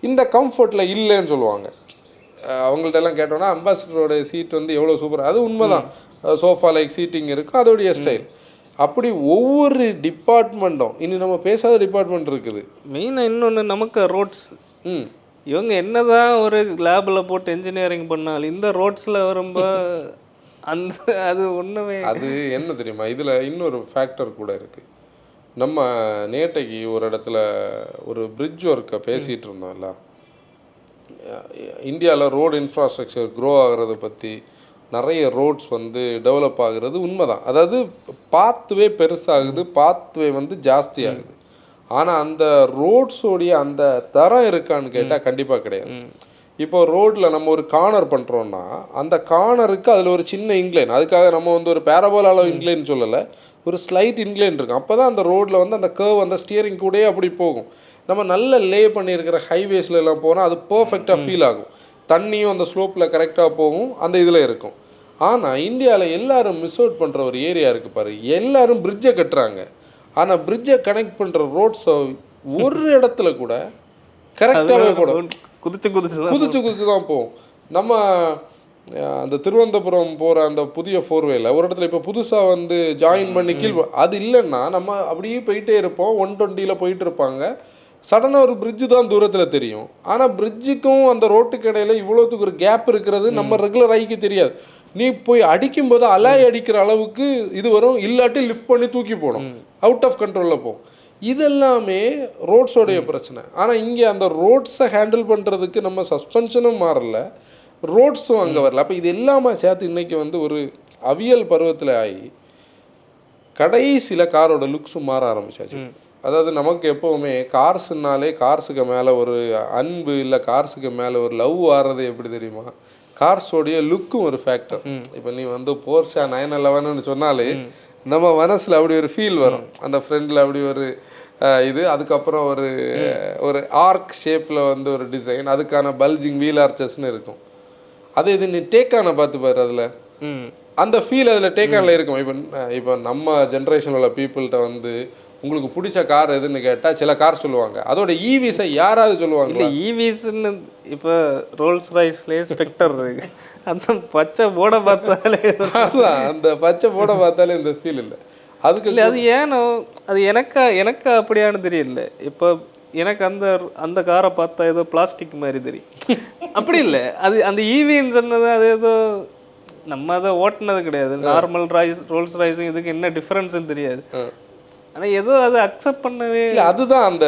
இந்த கம்ஃபர்ட்டில் இல்லைன்னு சொல்லுவாங்க. அவங்கள்ட்ட எல்லாம் கேட்டோன்னா அம்பாசிடரோட சீட் வந்து எவ்வளோ சூப்பராக, அது உண்மைதான், சோஃபா லைக் சீட்டிங் இருக்கும், அதோடைய ஸ்டைல். அப்படி ஒவ்வொரு டிபார்ட்மெண்ட்டும் இனி நம்ம பேசாத டிபார்ட்மெண்ட் இருக்குது. மெயினாக இன்னொன்று நமக்கு ரோட்ஸ், இவங்க என்னதான் ஒரு லேபில் போட்டு என்ஜினியரிங் பண்ணாலும் இந்த ரோட்ஸில் வரும்போது அது ஒன்றுமே. அது என்ன தெரியுமா, இதில் இன்னொரு ஃபேக்டர் கூட இருக்குது. நம்ம நேற்றைக்கு ஒரு இடத்துல ஒரு பிரிட்ஜ் ஒர்க்கை பேசிகிட்டு இருந்தோம்ல, இந்தியாவில் ரோடு இன்ஃப்ராஸ்ட்ரக்சர் க்ரோ ஆகிறத பற்றி, நிறைய ரோட்ஸ் வந்து டெவலப் ஆகுறது உண்மைதான். அதாவது பாத்வே பெருசாகுது, பாத்வே வந்து ஜாஸ்தி ஆகுது. ஆனால் அந்த ரோட்ஸோடைய அந்த தரம் இருக்கான்னு கேட்டால் கண்டிப்பாக கிடையாது. இப்போ ரோட்டில் நம்ம ஒரு கார்னர் பண்ணுறோன்னா அந்த கார்னருக்கு அதில் ஒரு சின்ன இன்க்ளைன், அதுக்காக நம்ம வந்து ஒரு பேரபோல் அளவு இன்க்ளைன் சொல்லலை, ஒரு ஸ்லைட் இன்க்ளைன் இருக்கும். அப்போ தான் அந்த ரோட்டில் வந்து அந்த கர்வ் அந்த ஸ்டியரிங் கூடயே அப்படி போகும். நம்ம நல்ல லே பண்ணியிருக்கிற ஹைவேஸில் எல்லாம் போனால் அது பர்ஃபெக்டாக ஃபீல் ஆகும். தண்ணியும் அந்த ஸ்லோப்பில் கரெக்டாக போகும், அந்த இதில் இருக்கும். ஆனால் இந்தியாவில் எல்லாரும் மிஸ் அவுட் பண்ணுற ஒரு ஏரியா இருக்குது பாரு. எல்லாரும் பிரிட்ஜை கட்டுறாங்க, ஆனால் பிரிட்ஜை கனெக்ட் பண்ணுற ரோட்ஸை ஒரு இடத்துல கூட கரெக்டாகவே போடும், குதிச்சு தான் போகும். நம்ம அந்த திருவனந்தபுரம் போகிற அந்த புதிய ஃபோர்வேல ஒரு இடத்துல இப்போ புதுசாக வந்து ஜாயின் பண்ணி அது இல்லைன்னா நம்ம அப்படியே போயிட்டே இருப்போம். 120 போயிட்டு இருப்பாங்க, சடனாக ஒரு பிரிட்ஜு தான் தூரத்தில் தெரியும். ஆனால் பிரிட்ஜுக்கும் அந்த ரோட்டுக்கு இடையில இவ்வளோத்துக்கு ஒரு கேப் இருக்கிறது நம்ம ரெகுலர் ஐக்கு தெரியாது. நீ போய் அடிக்கும்போது அலாய் அடிக்கிற அளவுக்கு இது வரும், இல்லாட்டி லிஃப்ட் பண்ணி தூக்கி போடும், அவுட் ஆஃப் கண்ட்ரோலில் போகும். இதெல்லாமே ரோட்ஸோடைய பிரச்சனை. ஆனால் இங்கே அந்த ரோட்ஸை ஹேண்டில் பண்ணுறதுக்கு நம்ம சஸ்பென்ஷனும் மாறல, ரோட்ஸும் அங்கே வரல. அப்போ இது எல்லாமே சேர்த்து இன்றைக்கி வந்து ஒரு அவியல் பருவத்தில் ஆகி கடைசியில் காரோட லுக்ஸும் மாற ஆரம்பிச்சாச்சு. அதாவது நமக்கு எப்போவுமே கார்ஸுனாலே கார்ஸுக்கு மேலே ஒரு அன்பு இல்லை கார்ஸுக்கு மேலே ஒரு லவ் ஆடுறது எப்படி தெரியுமா, கார்ஸோடைய லுக்கும் ஒரு ஃபேக்டர். இப்போ நீ வந்து போர்ஷா 911ன்னு சொன்னாலே நம்ம மனசில் அப்படி ஒரு ஃபீல் வரும், அந்த ஃப்ரெண்டில் அப்படி ஒரு இது, அதுக்கப்புறம் ஒரு ஆர்க் ஷேப்பில் வந்து ஒரு டிசைன், அதுக்கான பல்ஜிங் வீல் ஆர்ச்சஸ்ன்னு இருக்கும். அதே இது நீ டேக்கான பார்த்து பாரு, அதில் அந்த ஃபீல் அதில் டேக்கானில் இருக்கும். இப்போ நம்ம ஜென்ரேஷனில் உள்ள பீப்புள்கிட்ட வந்து உங்களுக்கு பிடிச்ச கார் எதுன்னு கேட்டால் சில கார் சொல்லுவாங்க, அதோட ஈவிஸை யாராவது சொல்லுவாங்க. இல்லை ஈவிஸ்ன்னு இப்போ ரோல்ஸ் ராய்ஸ்லேயே ஸ்பெக்டர் இருக்கு, அந்த பச்சை போர்டை பார்த்தாலே அந்த பச்சை போர்டை பார்த்தாலே இந்த ஃபீல் இல்லை. அதுக்கு இல்லை அது ஏனோ அது எனக்கா அப்படியானு தெரியல. இப்போ எனக்கு அந்த காரை பார்த்தா ஏதோ பிளாஸ்டிக் மாதிரி தெரியும். அப்படி இல்லை, அது அந்த ஈவின்னு சொன்னது அது ஏதோ நம்ம அதை ஓட்டினது கிடையாது. நார்மல் ரோல்ஸ் ராய்ஸும் இதுக்கு என்ன டிஃப்ரென்ஸ்ன்னு தெரியாது. ஆனால் ஏதோ அதை அக்செப்ட் பண்ணவே இல்லை. அதுதான் அந்த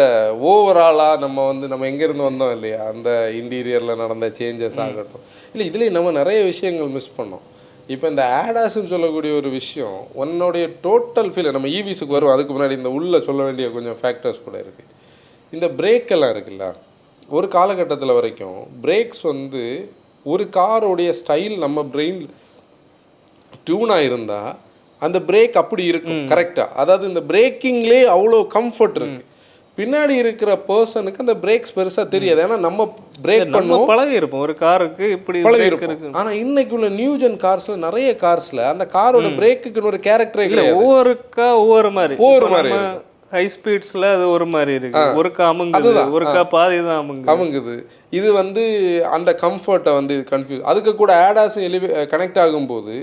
ஓவராலாக நம்ம எங்கேருந்து வந்தோம் இல்லையா, அந்த இன்டீரியரில் நடந்த சேஞ்சஸ் ஆகட்டும். இல்லை இதுலேயும் நம்ம நிறைய விஷயங்கள் மிஸ் பண்ணோம். இப்போ இந்த ஆடாஸ்ன்னு சொல்லக்கூடிய ஒரு விஷயம் உன்னுடைய டோட்டல் ஃபீல், நம்ம ஈவிஸுக்கு வரும், அதுக்கு முன்னாடி இந்த உள்ளே சொல்ல வேண்டிய கொஞ்சம் ஃபேக்டர்ஸ் கூட இருக்குது. இந்த பிரேக்கெல்லாம் இருக்குல்ல, ஒரு காலகட்டத்தில் வரைக்கும் பிரேக்ஸ் வந்து ஒரு காரோடைய ஸ்டைல் நம்ம பிரெயின் டியூனாக இருந்தால் அந்த பிரேக் அப்படி இருக்கும் கரெக்டாக. அதாவது இந்த பிரேக்கிங்லேயே அவ்வளோ கம்ஃபர்ட் இருக்குது. பின்னாடி இருக்கிற பர்சனுக்கு அந்த பிரேக்ஸ் பெருசாக தெரியாது, ஏன்னா நம்ம பிரேக் பண்ணுவோம், பழகி இருப்போம் ஒரு காருக்கு இப்படி பழகி இருக்கும். ஆனால் இன்னைக்கு உள்ள நியூ ஜென் கார்ஸில் நிறைய கார்ஸில் அந்த காரோட பிரேக்குன்னு ஒரு கேரக்டரே இல்லை. ஒவ்வொரு மாதிரி ஹை ஸ்பீட்ஸில் அது ஒரு மாதிரி இருக்கு, ஒருக்கா அமுங்குது, ஒருக்கா பாதி தான் அமுங்குது. இது வந்து அந்த கம்ஃபர்ட்டை வந்து கன்ஃபியூஸ். அதுக்கு கூட ஆடாஸும் கனெக்ட் ஆகும்போது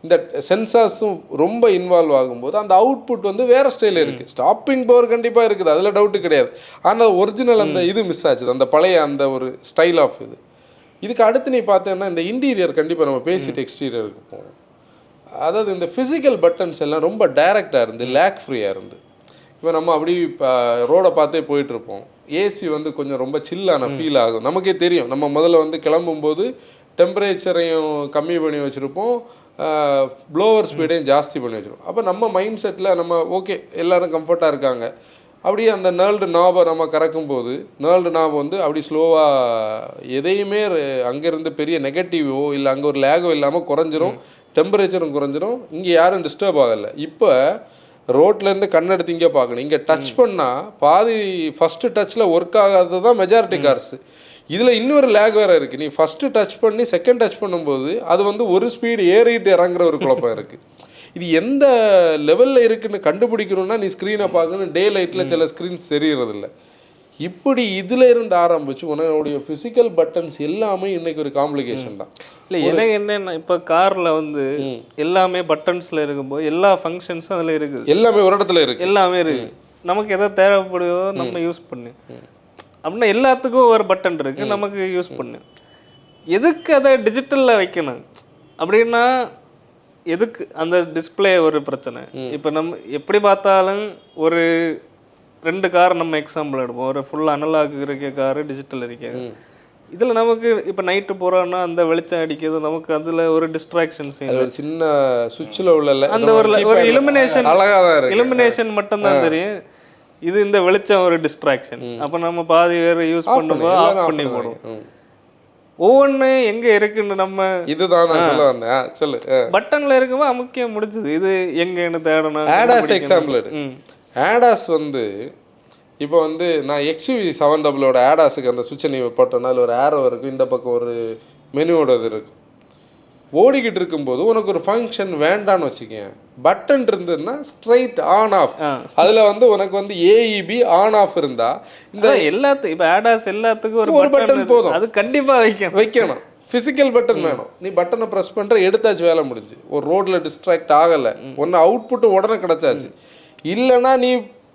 இந்த சென்சார்ஸும் ரொம்ப இன்வால்வ் ஆகும்போது அந்த அவுட்புட் வந்து வேறு ஸ்டைலில் இருக்குது. ஸ்டாப்பிங் பவர் கண்டிப்பாக இருக்குது, அதில் டவுட்டு கிடையாது. ஆனால் ஒரிஜினல் அந்த இது மிஸ் ஆச்சு, அந்த பழைய அந்த ஒரு ஸ்டைல் ஆஃப் இது. இதுக்கு அடுத்து நீ பார்த்தேன்னா இந்த இன்டீரியர் கண்டிப்பாக நம்ம பேசிட்டு எக்ஸ்டீரியருக்கு போவோம். அதாவது இந்த ஃபிசிக்கல் பட்டன்ஸ் எல்லாம் ரொம்ப டைரக்டாக இருந்து லேக் ஃப்ரீயாக இருந்து. இப்போ நம்ம அப்படி ரோடை பார்த்தே போயிட்டுருப்போம், ஏசி வந்து கொஞ்சம் ரொம்ப சில்லான ஃபீல் ஆகும். நமக்கே தெரியும், நம்ம முதல்ல வந்து கிளம்பும்போது டெம்பரேச்சரையும் கம்மி பண்ணி வச்சுருப்போம், ப்ளோவர் ஸ்பீடையும் ஜாஸ்தி பண்ணி வச்சுருப்போம். அப்போ நம்ம மைண்ட் செட்டில் நம்ம ஓகே எல்லோரும் கம்ஃபர்ட்டாக இருக்காங்க. அப்படியே அந்த நேர்ல்டு நாபை நம்ம கறக்கும்போது நேர்ல்டு நாபை வந்து அப்படி ஸ்லோவாக எதையுமே அங்கேருந்து பெரிய நெகட்டிவோ இல்லை அங்கே ஒரு லேகோ இல்லாமல் குறைஞ்சிரும், டெம்பரேச்சரும் குறைஞ்சிரும், இங்கே யாரும் டிஸ்டர்ப் ஆகலை. இப்போ ரோட்லேருந்து கண்ணெடுத்து இங்கே பார்க்கணும், இங்கே டச் பண்ணால் பாதி ஃபஸ்ட்டு டச்சில் ஒர்க் ஆகாதது தான் மெஜாரிட்டி கார்ஸு. இதில் இன்னொரு லேக் வேறு இருக்குது. நீ ஃபஸ்ட்டு டச் பண்ணி செகண்ட் டச் பண்ணும்போது அது வந்து ஒரு ஸ்பீடு ஏறிட்டு இறங்குற ஒரு குழப்பம் இருக்குது. இது எந்த லெவலில் இருக்குன்னு கண்டுபிடிக்கணும்னா நீ ஸ்க்ரீனை பார்க்கணும், டே லைட்டில் சில ஸ்க்ரீன்ஸ் தெரியறதில்ல. இப்படி இதில் இருந்து ஆரம்பிச்சு உன்னுடைய ஃபிசிக்கல் பட்டன்ஸ் எல்லாமே இன்னைக்கு ஒரு காம்ப்ளிகேஷன் தான். இல்லை எனக்கு என்னென்ன இப்போ காரில் வந்து எல்லாமே பட்டன்ஸில் இருக்கும்போது எல்லா ஃபங்க்ஷன்ஸும் அதில் இருக்குது, எல்லாமே ஒரு இடத்துல இருக்குது, எல்லாமே இருக்குது. நமக்கு எதோ தேவைப்படுதோ நம்ம யூஸ் பண்ணு அப்படின்னா எல்லாத்துக்கும் ஒரு பட்டன் இருக்குது, நமக்கு யூஸ் பண்ணு. எதுக்கு அதை டிஜிட்டலில் வைக்கணும் அப்படின்னா எதுக்கு அந்த டிஸ்பிளே ஒரு பிரச்சனை. இப்போ நம்ம எப்படி பார்த்தாலும் ஒரு 2 கார் நம்ம எக்ஸாம்பிள் எடுப்போம், ஒரு ஃபுல் அனலாக் இருக்க காரு, டிஜிட்டல் இருக்க. இதில் நமக்கு இப்போ நைட்டு போகிறோன்னா அந்த வெளிச்சம் அடிக்கிறது நமக்கு அதில் ஒரு டிஸ்ட்ராக்ஷன்ஸ், ஒரு சின்ன சுவிட்சில் உள்ள அந்த ஒரு இலுமினேஷன் மட்டும்தான் தெரியும். இது இந்த வெளிச்சம் ஒரு டிஸ்ட்ராக்ஷன். அப்போ நம்ம பாதி வேறு யூஸ் பண்ணும்போது ஆஃப் பண்ணி போடுவோம். ஒவ்வொன்று எங்கே இருக்குன்னு நம்ம இதுதான் நான் சொல்ல வந்தேன், சொல்லு. பட்டனில் இருக்கும்போது முக்கியம் முடிஞ்சது, இது எங்கேன்னு தேடணும். ஆடாஸ் எக்ஸாம்பிள் எடு. ஆடாஸ் வந்து இப்போ வந்து நான் XUV 700 ஆடாஸுக்கு அந்த சுவிட்சை நீ போட்டோன்னா அதில் ஒரு ஆரோ இருக்குது, இந்த பக்கம் ஒரு மெனுவோட இது இருக்குது. ஓடிக்கிட்டு இருக்கும்போது உனக்கு ஒரு ஃபங்க்ஷன் வேண்டான்னு வச்சுக்கேன், பட்டன் இருந்ததுன்னா ஸ்ட்ரைட் ஆன் ஆஃப். அதில் வந்து உனக்கு வந்து AEB ஆன் ஆஃப் இருந்தால் இந்த எல்லாத்துக்கும் இப்போ ஆடாஸ் எல்லாத்துக்கும் ஒரு பட்டன் போதும், அது கண்டிப்பாக வைக்கணும். ஃபிசிக்கல் பட்டன் வேணும். நீ பட்டனை ப்ரெஸ் பண்ணுற எடுத்தாச்சு, வேலை முடிஞ்சு. ஒரு ரோட்டில் டிஸ்ட்ராக்ட் ஆகலை, ஒன்று அவுட்புட்டும் உடனே கிடச்சாச்சு. இல்லைன்னா நீ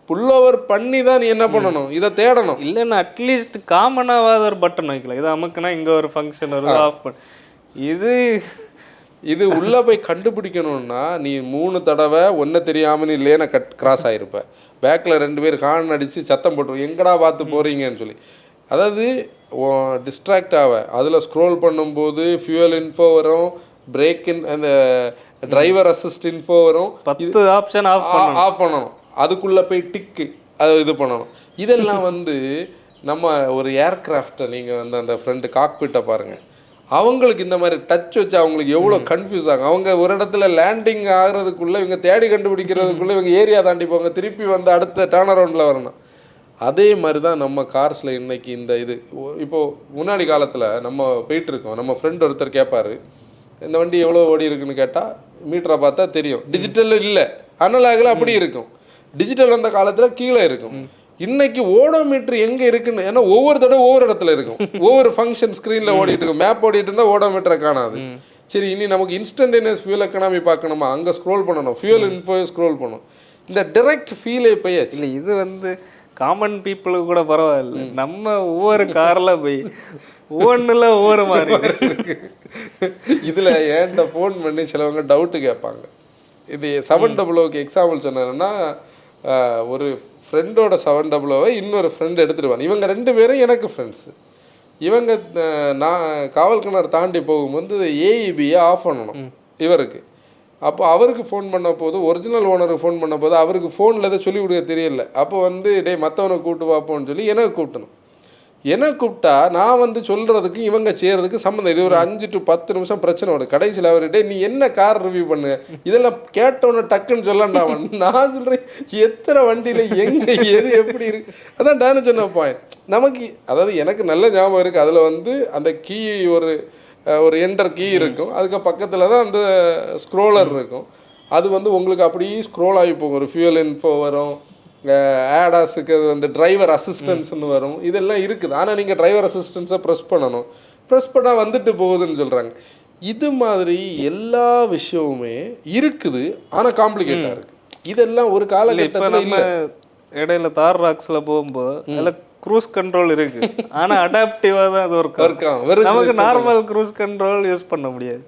புல்லோவர் பண்ணி தான் நீ என்ன பண்ணணும், இதை தேடணும். இல்லைன்னா அட்லீஸ்ட் காமனாகாத ஒரு பட்டன் வைக்கலாம். இது அமுக்குனா இங்கே ஒரு ஃபங்க்ஷன் வருது, ஆஃப் பண்ண. இது உள்ளே போய் கண்டுபிடிக்கணும்னா நீ 3 தடவை ஒன்றை தெரியாமல் நீ லேனை கிராஸ் ஆகிருப்ப, பேக்கில் 2 பேர் ஹார்ன் அடித்து சத்தம் போட்டுரும், எங்கடா பார்த்து போகிறீங்கன்னு சொல்லி. அதாவது டிஸ்ட்ராக்ட் ஆக அதில் ஸ்க்ரோல் பண்ணும்போது ஃபியூவல் இன்ஃபோ வரும், பிரேக்கின் அந்த டிரைவர் அசிஸ்ட் இன்ஃபோ வரும், 10 ஆப்ஷன் ஆஃப் பண்ணணும். அதுக்குள்ளே போய் டிக்கு அதை இது பண்ணணும். இதெல்லாம் வந்து நம்ம ஒரு ஏர்கிராஃப்டை நீங்கள் வந்து அந்த ஃப்ரெண்டு காக்பிட்டை பாருங்கள், அவங்களுக்கு இந்த மாதிரி டச் வச்சு அவங்களுக்கு எவ்வளோ கன்ஃபியூஸ் ஆகும். அவங்க ஒரு இடத்துல லேண்டிங் ஆகிறதுக்குள்ளே இவங்க தேடி கண்டுபிடிக்கிறதுக்குள்ளே இவங்க ஏரியா தாண்டி போங்க, திருப்பி வந்து அடுத்த டர்ன் அரவுண்டில் வரணும். அதே மாதிரி தான் நம்ம கார்ஸில் இன்றைக்கி இந்த இது இப்போது முன்னாடி காலத்தில் நம்ம போயிட்டுருக்கோம், நம்ம ஃப்ரெண்ட் ஒருத்தர் கேட்பார் இந்த வண்டி எவ்வளோ ஓடி இருக்குன்னு கேட்டால் மீட்டரை பார்த்தா தெரியும். டிஜிட்டல் இல்லை, அனலாகில் அப்படி இருக்கும். டிஜிட்டல் அந்த காலத்தில் கீழே இருக்கும். இன்னைக்கு ஓடோமீட்டர் எங்கே இருக்குன்னு, ஏன்னா ஒவ்வொரு தடவை ஒவ்வொரு இடத்துல இருக்கும், ஒவ்வொரு ஃபங்க்ஷன் ஸ்க்ரீனில் ஓடிட்டு இருக்கும். மேப் ஓடிட்டு இருந்தால் ஓடோமீட்டரை காணாது. சரி, இனி நமக்கு இன்ஸ்டன்டேனியஸ் ஃபியூல் எக்கனாமி பார்க்கணுமா, அங்கே ஸ்க்ரோல் பண்ணணும், ஃபியூல் இன்ஃபோ ஸ்க்ரோல் பண்ணணும். இந்த டைரக்ட் ஃபீலே போயாச்சு. இல்லை, இது வந்து காமன் பீப்புளுக்கு கூட பரவாயில்ல. நம்ம ஒவ்வொரு காரில் போய் ஒவ்வொன்றில் ஒவ்வொரு மாதிரி இதில் ஏன்ட்ட ஃபோன் பண்ணி சிலவங்க டவுட்டு கேட்பாங்க. இது 700 எக்ஸாம்பிள் சொன்னாங்கன்னா, ஒரு ஃப்ரெண்டோட 700 இன்னொரு ஃப்ரெண்டு எடுத்துடுவாங்க. இவங்க 2 பேரும் எனக்கு ஃப்ரெண்ட்ஸு. இவங்க நான் காவல் கிணறு தாண்டி போகும்போது ஏஇபியை ஆஃப் பண்ணணும் இவருக்கு. அப்போ அவருக்கு ஃபோன் பண்ண போது, ஒரிஜினல் ஓனருக்கு ஃபோன் பண்ண போது அவருக்கு ஃபோனில் எதை சொல்லி கொடுக்க தெரியல. அப்போ வந்து டே மற்றவனை கூப்பிட்டு பார்ப்போன்னு சொல்லி எனக்கு கூப்பிட்டணும். எனக்கு கூப்பிட்டா நான் வந்து சொல்கிறதுக்கு இவங்க செய்கிறதுக்கு சம்மந்தம். இது ஒரு 5 to 10 நிமிஷம் பிரச்சனை வரும். கடைசியில் அவர்கிட்ட நீ என்ன கார் ரிவ்யூ பண்ணு, இதெல்லாம் கேட்டோன்னு டக்குன்னு சொல்லண்டா. நான் சொல்கிறேன் எத்தனை வண்டியில் எங்கே எது எப்படி இருக்குது. அதான் நான் சொன்ன பாயிண்ட். நமக்கு அதாவது எனக்கு நல்ல ஞாபகம் இருக்குது. அதில் வந்து அந்த கீ ஒரு என்டர் கீ இருக்கும், அதுக்கு பக்கத்தில் தான் அந்த ஸ்க்ரோலர் இருக்கும். அது வந்து உங்களுக்கு அப்படியே ஸ்க்ரோல் ஆகி போகும். ஒரு ஃபியூல் இன்ஃபோ வரும், ஆடாஸுக்கு அது வந்து டிரைவர் அசிஸ்டன்ஸ்னு வரும். இதெல்லாம் இருக்குது. ஆனால் நீங்கள் டிரைவர் அசிஸ்டன்ஸை ப்ரெஸ் பண்ணணும், ப்ரெஸ் பண்ணால் வந்துட்டு போகுதுன்னு சொல்கிறாங்க. இது மாதிரி எல்லா விஷயமுமே இருக்குது, ஆனால் காம்ப்ளிகேட்டாக இருக்குது. இதெல்லாம் ஒரு காலகட்டத்தில் இல்லை. இடையில தார் ராக்ஸில் போகும்போது அதில் க்ரூஸ் கண்ட்ரோல் இருக்கு, ஆனால் அடாப்டிவாக தான் அது இருக்கும். நமக்கு நார்மல் க்ரூஸ் கண்ட்ரோல் யூஸ் பண்ண முடியாது.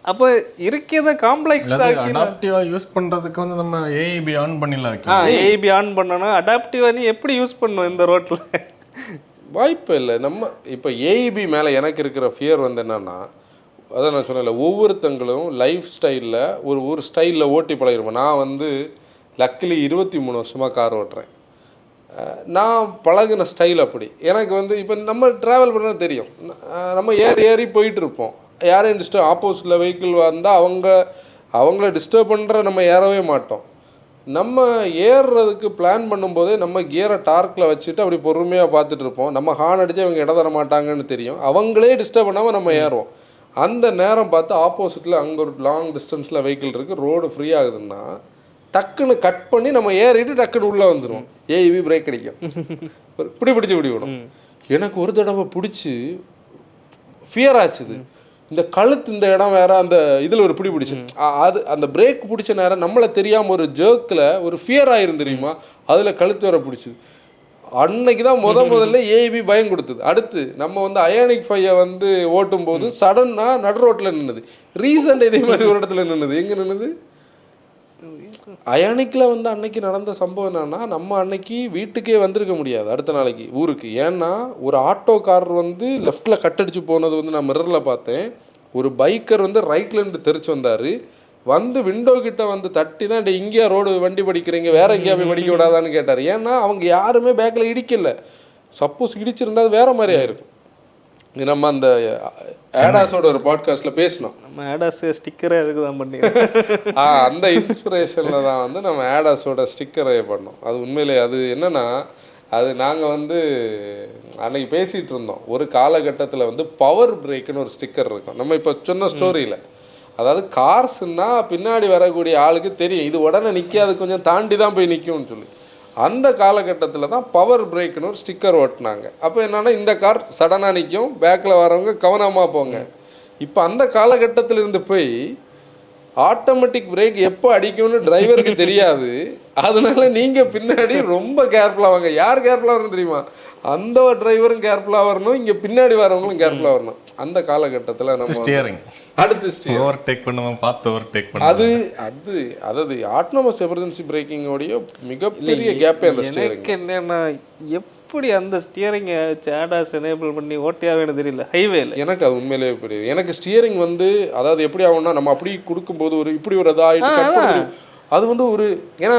அப்போ இருக்கிறத காம்ப்ளெக்ஸ் அடாப்டிவா யூஸ் பண்றதுக்கு வந்து நம்ம ஏஇபி ஆன் பண்ணிடலாம் வைக்கலாம். ஏஇபி ஆன் பண்ணணும். அடாப்டிவா நீ எப்படி யூஸ் பண்ணுவோம் இந்த ரோட்டில்? வாய்ப்பு இல்லை. நம்ம இப்போ ஏஇபி மேலே எனக்கு இருக்கிற ஃபியர் வந்து என்னன்னா, அதான் நான் சொன்னேன்ல, ஒவ்வொருத்தங்களும் லைஃப் ஸ்டைலில் ஒரு ஸ்டைலில் ஓட்டி பழகிருப்பேன். நான் வந்து லக்கிலி 23 வருஷமாக கார் ஓட்டுறேன். நான் பழகின ஸ்டைல் அப்படி. எனக்கு வந்து இப்போ நம்ம ட்ராவல் பண்ண தெரியும், நம்ம ஏறி போயிட்டுருப்போம். யாரையும் ஆப்போசிட்டில் வெஹிக்கிள் வந்தால் அவங்கள டிஸ்டர்ப் பண்ணுற நம்ம ஏறவே மாட்டோம். நம்ம ஏறுறதுக்கு பிளான் பண்ணும்போதே நம்ம கியரை டார்க்கில் வச்சுட்டு அப்படி பொறுமையாக பார்த்துட்டு இருப்போம். நம்ம ஹார்ன் அடித்து அவங்க இடம் தர மாட்டாங்கன்னு தெரியும், அவங்களே டிஸ்டர்ப் பண்ணாமல் நம்ம ஏறுவோம். அந்த நேரம் பார்த்து ஆப்போசிட்டில் அங்கே ஒரு லாங் டிஸ்டன்ஸில் வெஹிக்கிள் இருக்குது, ரோடு ஃப்ரீ ஆகுதுன்னா டக்குன்னு கட் பண்ணி நம்ம ஏறிட்டு டக்குன்னு உள்ளே வந்துடுவோம். ஏஇபி பிரேக் அடிக்கும், பிடிச்சி விடும். எனக்கு ஒரு தடவை பிடிச்சி ஃபியர் ஆச்சுது. இந்த கழுத்து இந்த இடம் வேற, அந்த இதில் ஒரு பிடிச்சி அது அந்த பிரேக் பிடிச்ச நேரம் நம்மளை தெரியாமல் ஒரு ஜர்க்கில் ஒரு ஃபியர் ஆயிரும் தெரியுமா, அதில் கழுத்து வேற பிடிச்சிது. அன்னைக்கு தான் முதல்ல ஏஇபி பயம் கொடுத்தது. அடுத்து நம்ம வந்து அயானிக் 5 வந்து ஓட்டும் போது சடனாக நடு ரோட்டில் நின்றுது. ரீசெண்ட் இதே மாதிரி ஒரு இடத்துல நின்றுது. எங்கே நின்றுது? அயானிக்கில் வந்து அன்னைக்கு நடந்த சம்பவம் என்னன்னா, நம்ம அன்னைக்கு வீட்டுக்கே வந்திருக்க முடியாது அடுத்த நாளைக்கு ஊருக்கு. ஏன்னா ஒரு ஆட்டோ கார் வந்து லெஃப்டில் கட்டடிச்சு போனது வந்து நான் மிரரில் பார்த்தேன். ஒரு பைக்கர் வந்து ரைட்லேருந்து தெரிச்சு வந்தார், வந்து விண்டோ கிட்ட வந்து தட்டி தான் இங்கேயா ரோடு வண்டி படிக்கிறீங்க, வேற எங்கேயா போய் படிக்க விடாதான்னு கேட்டார். ஏன்னா அவங்க யாருமே பேக்கில் இடிக்கல. சப்போஸ் இடிச்சிருந்தா அது வேற மாதிரி ஆயிருக்கும். நம்ம அந்த ஆடாஸோட ஒரு பாட்காஸ்ட்ல பேசணும். நம்ம ஆடாஸ் ஸ்டிக்கரை அதுக்கு தான் பண்ணி அந்த இன்ஸ்பிரேஷனில் தான் வந்து நம்ம ஆடாஸோட ஸ்டிக்கரை பண்ணோம். அது உண்மையிலே அது என்னன்னா, அது நாங்கள் வந்து அன்னைக்கு பேசிகிட்டு இருந்தோம். ஒரு காலகட்டத்தில் வந்து பவர் பிரேக்குன்னு ஒரு ஸ்டிக்கர் இருக்கும். நம்ம இப்போ சொன்ன ஸ்டோரியில், அதாவது கார்ஸ்ன்னா பின்னாடி வரக்கூடிய ஆளுக்கு தெரியும் இது உடனே நிற்காது, கொஞ்சம் தாண்டி தான் போய் நிற்கும்னு சொல்லி. அந்த காலகட்டத்தில் தான் பவர் பிரேக்குன்னு ஒரு ஸ்டிக்கர் ஓட்டினாங்க. அப்போ என்னென்னா, இந்த கார் சடனாக நிற்கும், பேக்கில் வரவங்க கவனமாக போங்க. இப்போ அந்த காலகட்டத்தில் இருந்து போய் ஆட்டோமேட்டிக் பிரேக் எப்போ அடிக்கும்னு டிரைவருக்கு தெரியாது. அதனால நீங்கள் பின்னாடி ரொம்ப கேர்ஃபுல்லாக வாங்க. யார் கேர்ஃபுல்லாக வரணும் தெரியுமா? அந்த டிரைவரும் கேர்ஃபுல்லாக வரணும், இங்கே பின்னாடி வரவங்களும் கேர்ஃபுல்லாக வரணும். அந்த காலகட்டத்தில் நம்ம ஸ்டியரிங் அடுத்து ஓவர்டேக் பண்ணுவோம், பார்த்து ஓவர்டேக் பண்ணுவோம். அதாவது ஆட்டோனமஸ் எமர்ஜென்சி பிரேக்கிங்கோடைய மிகப்பெரிய கேப்பே அந்த ஸ்டியரிங். என்னன்னா, எப்படி அந்த ஸ்டியரிங்கை ஆடாஸ் எனேபிள் பண்ணி ஓட்டியாவேன்னு தெரியல ஹைவேல. எனக்கு அது உண்மையிலேயே புரியுது. எனக்கு ஸ்டியரிங் வந்து அதாவது எப்படி ஆகும்னா, நம்ம அப்படி கொடுக்கும்போது ஒரு இப்படி ஒரு இதாகிட்டு அது வந்து ஒரு ஏன்னா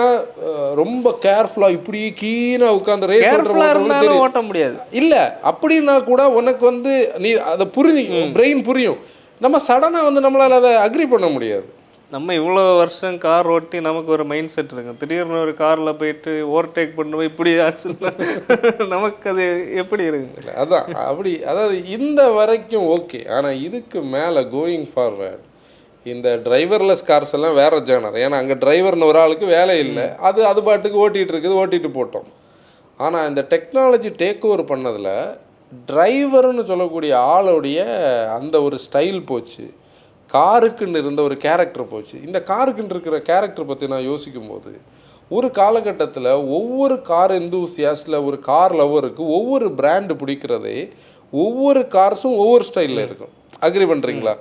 ரொம்ப கேர்ஃபுல்லாக இப்படி கீழே உட்காந்து ரேஸ் இருந்தாலும் ஓட்ட முடியாது. இல்லை அப்படின்னா கூட உனக்கு வந்து நீ அதை பிரெயின் புரியும். நம்ம சடனாக வந்து நம்மளால் அதை அக்ரி பண்ண முடியாது. நம்ம இவ்வளோ வருஷம் கார் ஓட்டி நமக்கு ஒரு மைண்ட் செட் இருக்கு. திடீர்னு ஒரு காரில் போயிட்டு ஓவர்டேக் பண்ணுவோம் இப்படி ஆச்சுன்னா நமக்கு அது எப்படி இருக்கு? இல்லை அதான் அப்படி, அதாவது இந்த வரைக்கும் ஓகே. ஆனால் இதுக்கு மேலே கோயிங் ஃபார்வேர்ட் இந்த டிரைவர்லெஸ் கார்ஸ் எல்லாம் வேறு ஜேனர். ஏன்னா அங்கே டிரைவர்னு ஒரு ஆளுக்கு வேலை இல்லை, அது பாட்டுக்கு ஓட்டிகிட்டு இருக்குது, ஓட்டிகிட்டு போட்டோம். ஆனால் இந்த டெக்னாலஜி டேக் ஓவர் பண்ணதில் டிரைவர்னு சொல்லக்கூடிய ஆளுடைய அந்த ஒரு ஸ்டைல் போச்சு, காருக்குன்னு இருந்த ஒரு கேரக்டர் போச்சு. இந்த காருக்குன்னு இருக்கிற கேரக்டர் பற்றி நான் யோசிக்கும் போது ஒரு காலகட்டத்தில் ஒவ்வொரு கார் எந்தூசியாஸ்டில் ஒரு கார் லவருக்கு ஒவ்வொரு பிராண்டு பிடிக்கிறதே ஒவ்வொரு கார்ஸும் ஒவ்வொரு ஸ்டைலில் இருக்கும். அக்ரி பண்ணுறீங்களா?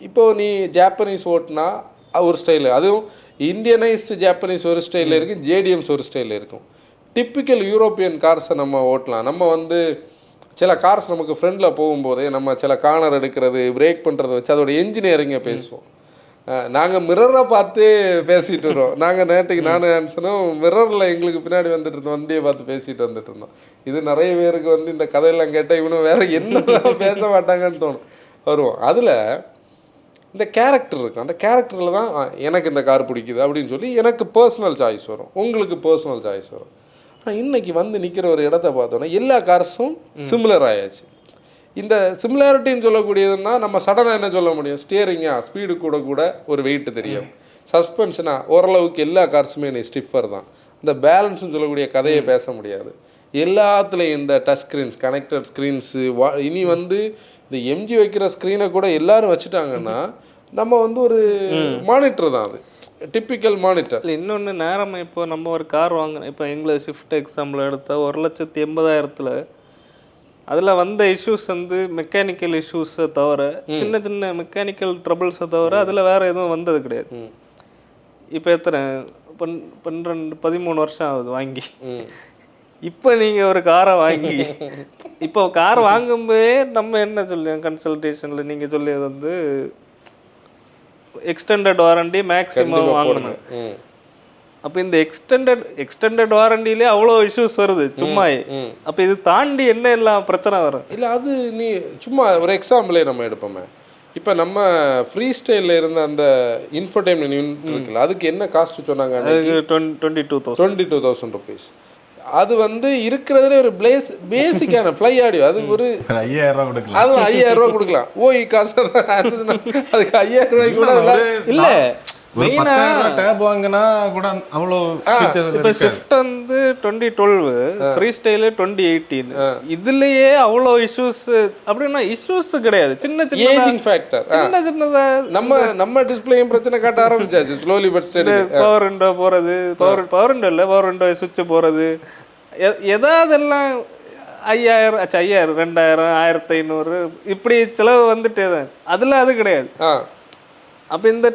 இப்போது நீ ஜாப்பனீஸ் ஓட்டினா ஒரு ஸ்டைலு, அதுவும் இந்தியனைஸ்டு ஜாப்பனீஸ் ஒரு ஸ்டைலில் இருக்குது, ஜேடிஎம்ஸ் ஒரு ஸ்டைலில் இருக்கும். டிப்பிக்கல் யூரோப்பியன் கார்ஸை நம்ம ஓட்டலாம். நம்ம வந்து சில கார்ஸ் நமக்கு ஃப்ரெண்டில் போகும்போதே நம்ம சில கார்னர் எடுக்கிறது, பிரேக் பண்ணுறதை வச்சு அதோட என்ஜினியரிங்கை பேசுவோம். நாங்கள் மிரரை பார்த்து பேசிகிட்டு வரோம். நாங்கள் நேற்றுக்கு நானும் ஆன்சனும் மிரரில் எங்களுக்கு பின்னாடி வந்துட்டு இருந்தோம், வண்டியை பார்த்து பேசிகிட்டு வந்துட்டு இருந்தோம். இது நிறைய பேருக்கு வந்து இந்த கதையெல்லாம் கேட்டால் இவனும் வேறு என்ன பேச மாட்டாங்கன்னு தோணும் வருவோம். அதில் இந்த கேரக்டர் இருக்கும். அந்த கேரக்டரில் தான் எனக்கு இந்த கார் பிடிக்குது அப்படின்னு சொல்லி எனக்கு பர்சனல் சாய்ஸ் வரும், உங்களுக்கு பர்சனல் சாய்ஸ் வரும். ஆனால் இன்றைக்கி வந்து நிற்கிற ஒரு இடத்த பார்த்தோன்னா எல்லா கார்ஸும் சிமிலர் ஆயாச்சு. இந்த சிமிலாரிட்டின்னு சொல்லக்கூடியதுன்னா நம்ம சடனாக என்ன சொல்ல முடியும்? ஸ்டியரிங்கா ஸ்பீடு கூட கூட ஒரு வெயிட்டு தெரியும், சஸ்பென்ஷனா ஓரளவுக்கு எல்லா கார்ஸுமே நீ ஸ்டிஃபர் தான். இந்த பேலன்ஸ்னு சொல்லக்கூடிய கதையை பேச முடியாது. எல்லாத்துலேயும் இந்த டச் ஸ்க்ரீன்ஸ், கனெக்டட் ஸ்க்ரீன்ஸு, இனி வந்து இந்த எம்ஜி வைக்கிற ஸ்க்ரீனை கூட எல்லோரும் வச்சுட்டாங்கன்னா நம்ம வந்து ஒரு மானிட்டர் தான், அது டிப்பிக்கல் மானிட்டர். இல்லை இன்னொன்று நேரம், இப்போ நம்ம ஒரு கார் வாங்குறோம், இப்போ எங்களுக்கு ஸ்விஃப்ட் எக்ஸாம்பிள் எடுத்தால் 1,80,000 அதில் வந்த இஷ்யூஸ் வந்து மெக்கானிக்கல் இஷ்யூஸை தவிர, சின்ன சின்ன மெக்கானிக்கல் ட்ரபிள்ஸை தவிர அதில் வேறு எதுவும் வந்தது கிடையாது. இப்போ எத்தனை 13 வருஷம் ஆகுது வாங்கி. இப்போ நீங்கள் ஒரு காரை வாங்கி இப்போ கார் வாங்கும்போதே நம்ம என்ன சொல்லுவோம் கன்சல்டேஷனில், நீங்கள் சொல்லியது வந்து எக்ஸ்டெண்டட் வாரண்டி மேக்ஸிமம் வாங்கணும். அப்போ இந்த எக்ஸ்டெண்டட் வாரண்டிலே அவ்வளோ இஷ்யூஸ் வருது சும்மா. அப்போ இது தாண்டி என்ன எல்லாம் பிரச்சனை வரும்? இல்லை அது நீ சும்மா ஒரு எக்ஸாம்பிளே நம்ம எடுப்போமே. இப்போ நம்ம ஃப்ரீ ஸ்டைலில் இருந்த அந்த இன்ஃபர்டைன்மெண்ட் யூனிட் இருக்குல்ல, அதுக்கு என்ன காஸ்ட் சொன்னாங்க? 22,000 ருபீஸ். அது வந்து இருக்கிறதுல ஒரு பேசிக்கான ஃப்ளை ஆடியோ, அது ஒரு 5,000 கொடுக்கலாம். அது 5,000 கொடுக்கலாம். ஓய் காசு அதுக்கு 5,000 ரூபாய்க்கு கூட இல்லை. டேப் வாங்கினா கூட அவ்வளோ இப்போ ஸ்விஃப்ட் வந்து 2012, ஃப்ரீ ஸ்டைலு 2018, இதுலயே அவ்வளோ இஷ்யூஸ். அப்படின்னா இஷ்யூஸ் கிடையாது, சின்ன சின்ன ஏஜிங் ஃபேக்டர், சின்னதா நம்ம டிஸ்பிளேயும் பிரச்சனை காட்ட ஆரம்பிச்சாச்சு slowly but steady. Power window போறது, பவர் விண்டோ இல்லை, பவர் விண்டோ சுவிட்ச் போறது, எதாவதெல்லாம் 5,000, 2,000, 1,500 இப்படி செலவு வந்துட்டே தான். அதில் அது கிடையாது. அப்போ இந்த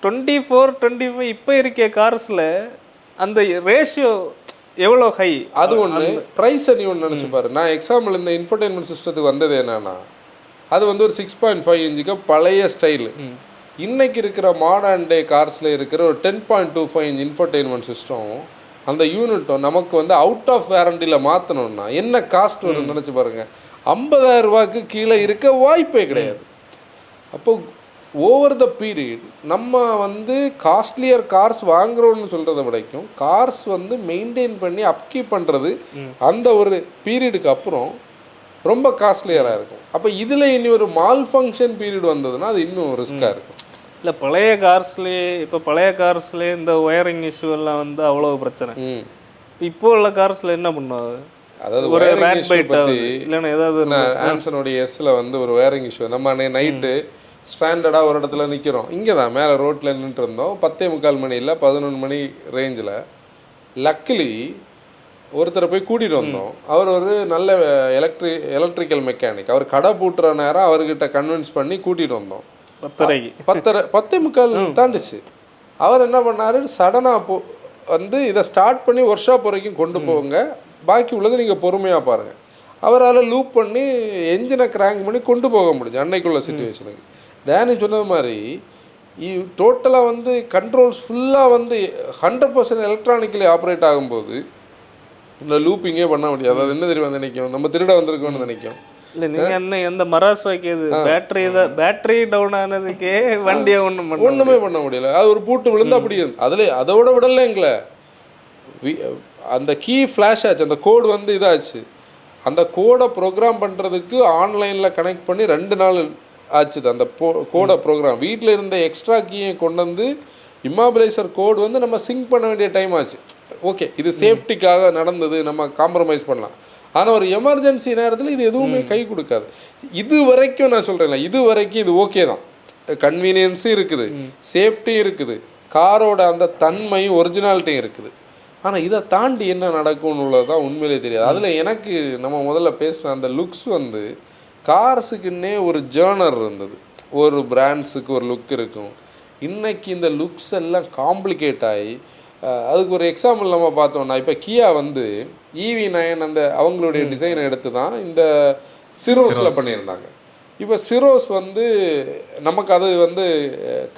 24, 25 இப்போ இருக்க கார்ஸில் அந்த ரேஷியோ எவ்வளோ ஹை, அது ஒன்று. ப்ரைஸை நீ ஒன்று நினச்சி பாரு. நான் எக்ஸாம்பிள் இந்த இன்ஃபர்டைன்மெண்ட் சிஸ்டத்துக்கு வந்தது என்னன்னா, அது வந்து ஒரு 6.5 இன்ச்சுக்கு பழைய ஸ்டைலு. இன்னைக்கு இருக்கிற மாடர்ன் டே கார்ஸில் இருக்கிற ஒரு 10.25 இன்ச் இன்ஃபர்டைன்மெண்ட் சிஸ்டம், அந்த யூனிட்டும் நமக்கு வந்து அவுட் ஆஃப் வாரண்டியில் மாற்றணும்னா என்ன காஸ்ட் வரும்னு நினச்சி பாருங்கள். 50,000 ரூபாய்க்கு கீழே இருக்க வாய்ப்பே கிடையாது. அப்போ ஓவர் த பீரியட் நம்ம வந்து காஸ்ட்லியர் கார்ஸ் வாங்குறோன்னு சொல்கிறத விடைக்கும் கார்ஸ் வந்து மெயின்டைன் பண்ணி அப்கீப் பண்ணுறது அந்த ஒரு பீரியடுக்கு அப்புறம் ரொம்ப காஸ்ட்லியராக இருக்கும். அப்போ இதில் இனி ஒரு மால் ஃபங்க்ஷன் பீரியட் வந்ததுன்னா அது இன்னும் ரிஸ்க்காக இருக்கும். இல்லை பழைய கார்ஸ்லேயே இந்த ஒயரிங் இஷ்யூ எல்லாம் வந்து அவ்வளோ பிரச்சனை. இப்போ உள்ள கார்ஸில் என்ன பண்ணுவாங்க? அதாவது ஒரு இல்லைன்னா ஏதாவது ஆம்சனுடைய எஸ்ஸில் வந்து ஒரு ஒயரிங் இஷ்யூ. நம்ம நைட்டு ஸ்டாண்டர்டாக ஒரு இடத்துல நிற்கிறோம், இங்கே தான் மேலே ரோட்டில் நின்றுட்டு இருந்தோம், 10:45 மணி இல்லை 11 மணி ரேஞ்சில். லக்கிலி ஒருத்தரை போய் கூட்டிகிட்டு வந்தோம். அவர் ஒரு நல்ல எலக்ட்ரிக்கல் மெக்கானிக். அவர் கடை பூட்டுற நேரம் அவர்கிட்ட கன்வின்ஸ் பண்ணி கூட்டிகிட்டு வந்தோம். 10:45 தாண்டிச்சு. அவர் என்ன பண்ணார், சடனாக வந்து இதை ஸ்டார்ட் பண்ணி ஒர்க் ஷாப் வரைக்கும் கொண்டு போங்க, பாக்கி உள்ளது நீங்கள் பொறுமையாக பாருங்கள். அவரால் லூப் பண்ணி என்ஜினை கிராங்க் பண்ணி கொண்டு போக முடிஞ்சு அன்னைக்குள்ள சுச்சுவேஷனுக்கு. டேனி சொன்னது மாதிரி டோட்டலாக வந்து கண்ட்ரோல்ஸ் ஃபுல்லாக வந்து 100% எலக்ட்ரானிக்கலி ஆப்ரேட் ஆகும்போது இந்த லூப்பிங்கே பண்ண முடியாது. அது என்ன தெரியும் நினைக்கும், நம்ம திருட வந்திருக்கோம்னு நினைக்கும். இல்லை நீங்கள் என்ன எந்த மராஸ் வைக்கிறது, பேட்டரி டவுன் ஆனதுக்கே வண்டியை ஒன்றுமே பண்ண முடியல. அது ஒரு பூட்டு விழுந்து அப்படி அதோட விடலைங்களே, அந்த கீ ஃப்ளாஷ் ஆச்சு, அந்த கோடு வந்து இதாச்சு. அந்த கோடை ப்ரோக்ராம் பண்ணுறதுக்கு ஆன்லைனில் கனெக்ட் பண்ணி 2 நாள் ஆச்சு. அந்த கோடை ப்ரோக்ராம் வீட்டில் இருந்த எக்ஸ்ட்ரா கீயை கொண்டு வந்து இம்மாபிளைசர் கோடு வந்து நம்ம சிங்க் பண்ண வேண்டிய டைம் ஆச்சு. ஓகே, இது சேஃப்டிக்காக நடந்தது, நம்ம காம்ப்ரமைஸ் பண்ணலாம். ஆனால் ஒரு எமர்ஜென்சி நேரத்தில் இது எதுவுமே கை கொடுக்காது. இது வரைக்கும் நான் சொல்கிறேன்ல, இது வரைக்கும் இது ஓகே தான், கன்வீனியன்ஸும் இருக்குது, சேஃப்டியும் இருக்குது, காரோட அந்த தன்மை ஒரிஜினாலிட்டியும் இருக்குது. ஆனால் இதை தாண்டி என்ன நடக்கும்னு உள்ளது தான் உண்மையிலே தெரியாது. அதில் எனக்கு நம்ம முதல்ல பேசின அந்த லுக்ஸ் வந்து கார்ஸுக்குன்னே ஒரு ஜேர்னர் இருந்தது, ஒரு பிராண்ட்ஸுக்கு ஒரு லுக் இருக்கும். இன்றைக்கி இந்த லுக்ஸ் எல்லாம் காம்ப்ளிகேட் ஆகி, அதுக்கு ஒரு எக்ஸாம்பிள் நம்ம பார்த்தோம்னா, இப்போ கியா வந்து EV9 அந்த அவங்களுடைய டிசைனை எடுத்து தான் இந்த சிரோஸில் பண்ணியிருந்தாங்க. இப்போ சிரோஸ் வந்து நமக்கு அது வந்து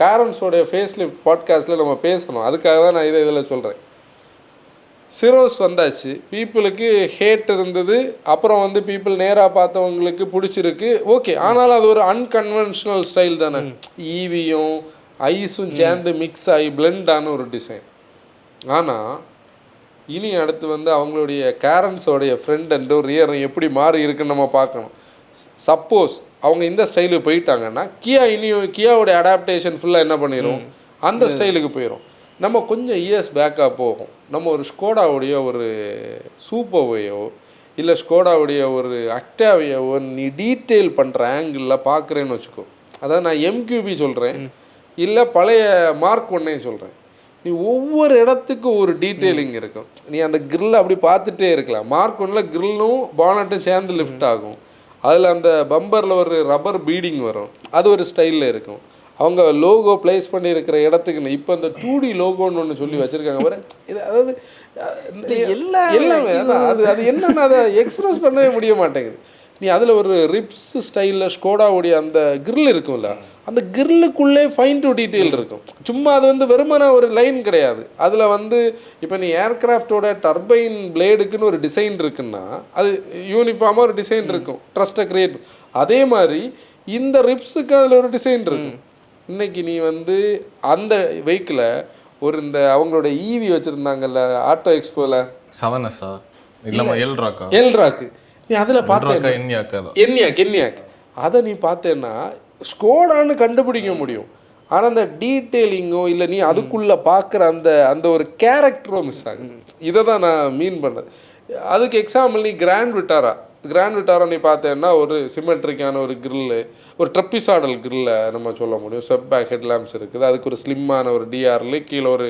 காரன்ஸோடைய ஃபேஸ்லிஃப்ட் பாட்காஸ்ட்டில் நம்ம பேசணும், அதுக்காக தான் நான் இதில் சொல்கிறேன். சிரோஸ் வந்தாச்சு, பீப்புளுக்கு ஹேட் இருந்தது, அப்புறம் வந்து பீப்புள் நேராக பார்த்தவங்களுக்கு பிடிச்சிருக்கு, ஓகே. ஆனாலும் அது ஒரு அன்கன்வென்ஷனல் ஸ்டைல் தானே, ஈவியும் ஐஸும் சேர்ந்து மிக்ஸ் ஆகி பிளெண்டான ஒரு டிசைன். ஆனால் இனி அடுத்து வந்து அவங்களுடைய கேரன்ஸோடைய ஃப்ரண்ட் அண்டும் ரியரும் எப்படி மாறி இருக்குன்னு நம்ம பார்க்கணும். சப்போஸ் அவங்க இந்த ஸ்டைலுக்கு போயிட்டாங்கன்னா கியாவோடைய அடாப்டேஷன் ஃபுல்லாக என்ன பண்ணிடும், அந்த ஸ்டைலுக்கு போயிடும். நம்ம கொஞ்சம் இயர்ஸ் பேக்காக போகும், நம்ம ஒரு ஸ்கோடாவுடைய ஒரு சூப்பர்வையோ இல்லை ஸ்கோடாவுடைய ஒரு அக்டாவையோ நீ டீட்டெயில் பண்ணுற ஆங்கிளில் பார்க்குறேன்னு வச்சுக்கோ. அதாவது நான் MQB சொல்கிறேன், இல்லை பழைய மார்க் 1 சொல்கிறேன். நீ ஒவ்வொரு இடத்துக்கும் ஒரு டீட்டெயிலிங் இருக்கும். நீ அந்த கிரில்லை அப்படி பார்த்துட்டே இருக்கலாம். மார்க் 1 கிரில்லும் பானட்டும் சேர்ந்து லிஃப்ட் ஆகும், அதில் அந்த பம்பரில் ஒரு ரப்பர் பீடிங் வரும், அது ஒரு ஸ்டைலில் இருக்கும். அவங்க லோகோ பிளேஸ் பண்ணியிருக்கிற இடத்துக்கு இப்போ இந்த 2D லோகோன்னு ஒன்று சொல்லி வச்சுருக்காங்க பாரு. இது அதாவது எல்லாமே அது என்னென்னா அதை எக்ஸ்ப்ரெஸ் பண்ணவே முடிய மாட்டேங்குது. நீ அதில் ஒரு ரிப்ஸ் ஸ்டைலில் ஸ்கோடாவுடைய அந்த கிரில் இருக்கும்ல, அந்த கிரில்லுக்குள்ளே ஃபைன் டு டீட்டெயில் இருக்கும். சும்மா அது வந்து வெறுமனா ஒரு லைன் கிடையாது. அதில் வந்து இப்போ நீ ஏர்க்ராஃப்டோட டர்பைன் பிளேடுக்குன்னு ஒரு டிசைன் இருக்குன்னா அது யூனிஃபார்மாக ஒரு டிசைன் இருக்கும், ட்ரஸ்ட்டை கிரியேட். அதே மாதிரி இந்த ரிப்ஸுக்கு அதில் ஒரு டிசைன் இருக்கும். இன்றைக்கி நீ வந்து அந்த வெஹிக்கிளை ஒரு இந்த அவங்களோட ஈவி வச்சுருந்தாங்கல்ல ஆட்டோ எக்ஸ்போவில் 7S இல்லாமல் எல்ராக்கு, நீ அதில் பார்த்தேன் என்யாக் அதை நீ பார்த்தேன்னா ஸ்கோடான்னு கண்டுபிடிக்க முடியும். ஆனால் அந்த டீட்டெயிலிங்கோ இல்லை நீ அதுக்குள்ளே பார்க்குற அந்த அந்த ஒரு கேரக்டரோ மிஸ் ஆகுது. இதை தான் நான் மீன் பண்ணேன். அதுக்கு எக்ஸாம்பிள் நீ கிராண்ட் விட்டாரா நீ பார்த்தேன்னா ஒரு சிமெட்ரிக்கான ஒரு கிரில்லு, ஒரு ட்ரப்பிசாடல் கிரில்லை நம்ம சொல்ல முடியும். ஸ்வெப் பேக் ஹெட் லேம்ப்ஸ் இருக்குது, அதுக்கு ஒரு ஸ்லிம்மான ஒரு டிஆர்எல், கீழே ஒரு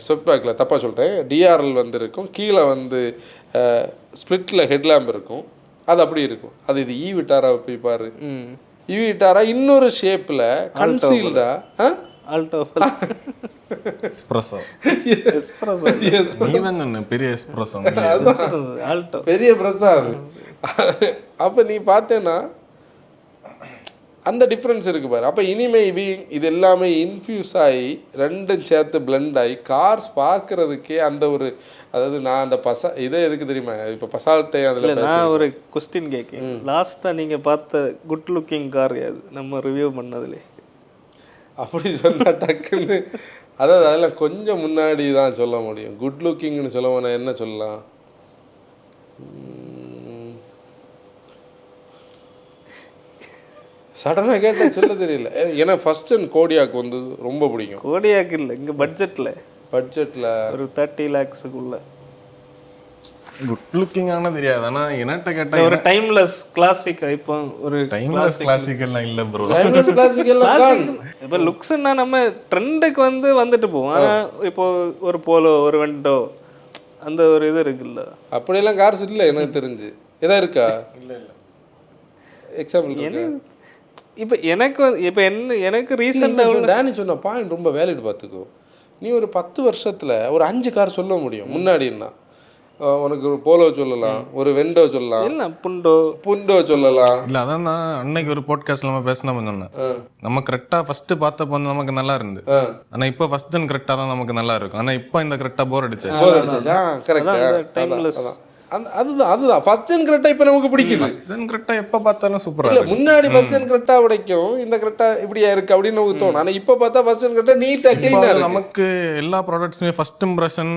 ஸ்வெப் பேக்கில் தப்பாக சொல்லிட்டேன், டிஆர்எல் வந்து இருக்கும், கீழே வந்து ஸ்ப்ளிட்டில் ஹெட் லேம்ப் இருக்கும், அது அப்படி இருக்கும். அது இது விட்டாரா போய் பாரு, விட்டாரா இன்னொரு ஷேப்பில் கன்சீல்டா ஆல்டோ எஸ்பிரஸோ பெரிய பிரசாத். அப்போ நீ பார்த்தேன்னா அந்த டிஃப்ரென்ஸ் இருக்குது பாரு. அப்போ இனிமே இது எல்லாமே இன்ஃப்யூஸ் ஆகி ரெண்டும் சேர்த்து பிளெண்ட் ஆகி கார்ஸ் பார்க்குறதுக்கே அந்த ஒரு, அதாவது நான் அந்த இதை எதுக்கு தெரியுமா, இப்போ பசால்ட்டே அதில் நான் ஒரு கொஸ்டின் கேட்கேன். லாஸ்ட்டாக நீங்கள் பார்த்த குட் லுக்கிங் கார் அது நம்ம ரிவ்யூ பண்ணதுலே அப்படி சொன்னால் டக்குன்னு அதாவது அதெல்லாம் கொஞ்சம் முன்னாடி தான் சொல்ல முடியும். குட் லுக்கிங்னு சொல்ல போனால் என்ன சொல்லலாம், சடனாக கேட்டால் சொல்ல தெரியல. ஏன்னா ஃபர்ஸ்ட் அண்ட் கோடியாக் வந்து ரொம்ப பிடிக்கும். கோடியாக் இல்லை, இங்கே பட்ஜெட்டில் ஒரு 30 lakhsக்குள்ள குட் லுக்கிங்கான தெரியாது. ஆனால் என்னட்ட கேட்டால் ஒரு டைம்லெஸ் கிளாசிக். இப்போ ஒரு டைம்லெஸ் கிளாசிக் எல்லாம் இல்லை ப்ரோ, டைம்லெஸ் கிளாசிக் எல்லாம் இப்போ லுக்ஸ்ன்னா நம்ம ட்ரெண்டுக்கு வந்துட்டு போவோம். ஆனால் இப்போ ஒரு போலோ ஒரு வெண்டோ அந்த ஒரு இது இருக்குல்ல, அப்படியெல்லாம் கார்ஸ் இல்லை எனக்கு தெரிஞ்சு. எதா இருக்கா? இல்லை எக்ஸாம்பிள் இப்போ எனக்கு ரீசெண்டாக டேனி சொன்ன பாயிண்ட் ரொம்ப வேலிட். பார்த்துக்கோ, நீ ஒரு 10 வருஷத்தில் ஒரு 5 கார் சொல்ல முடியும் முன்னாடின்னா. உனக்கு ஒரு போலோ சொல்லலாம், ஒரு வெண்டோ சொல்லலாம், இல்லை புண்டோ சொல்லலாம். இல்ல அதான் நான் அன்னைக்கு ஒரு பாட்காஸ்ட்ல நம்ம பேசினா சொன்னேன், நம்ம கரெக்டா ஃபர்ஸ்ட் பார்த்தப்போ வந்து நமக்கு நல்லா இருந்து, ஆனா இப்போ ஃபர்ஸ்ட் ஜென் கரெக்டா தான் நமக்கு நல்லா இருக்கும். ஆனா இப்போ இந்த கரெக்டா போர் அடிச்சு கரெக்ட். அதுதான் ஃபர்ஸ்ட் ஜென் கரெக்டா இப்போ நமக்கு பிடிக்குது. ஃபர்ஸ்ட் ஜென் கரெக்டா எப்ப பார்த்தாலும் சூப்பரா இல்ல இருக்கு. முன்னாடி ஃபர்ஸ்ட் ஜென் கரெக்டா உடைக்கும், இந்த கரெக்டா இப்படியா இருக்கு அப்படின்னு நமக்கு தோணும். ஆனா இப்போ பார்த்தா ஃபர்ஸ்ட் ஜென் கரெக்டா நீட்டா க்ளீனா இருக்கு. நமக்கு எல்லா ப்ராடக்ட்ஸுமே ஃபர்ஸ்ட் இம்ப்ரெஷன்,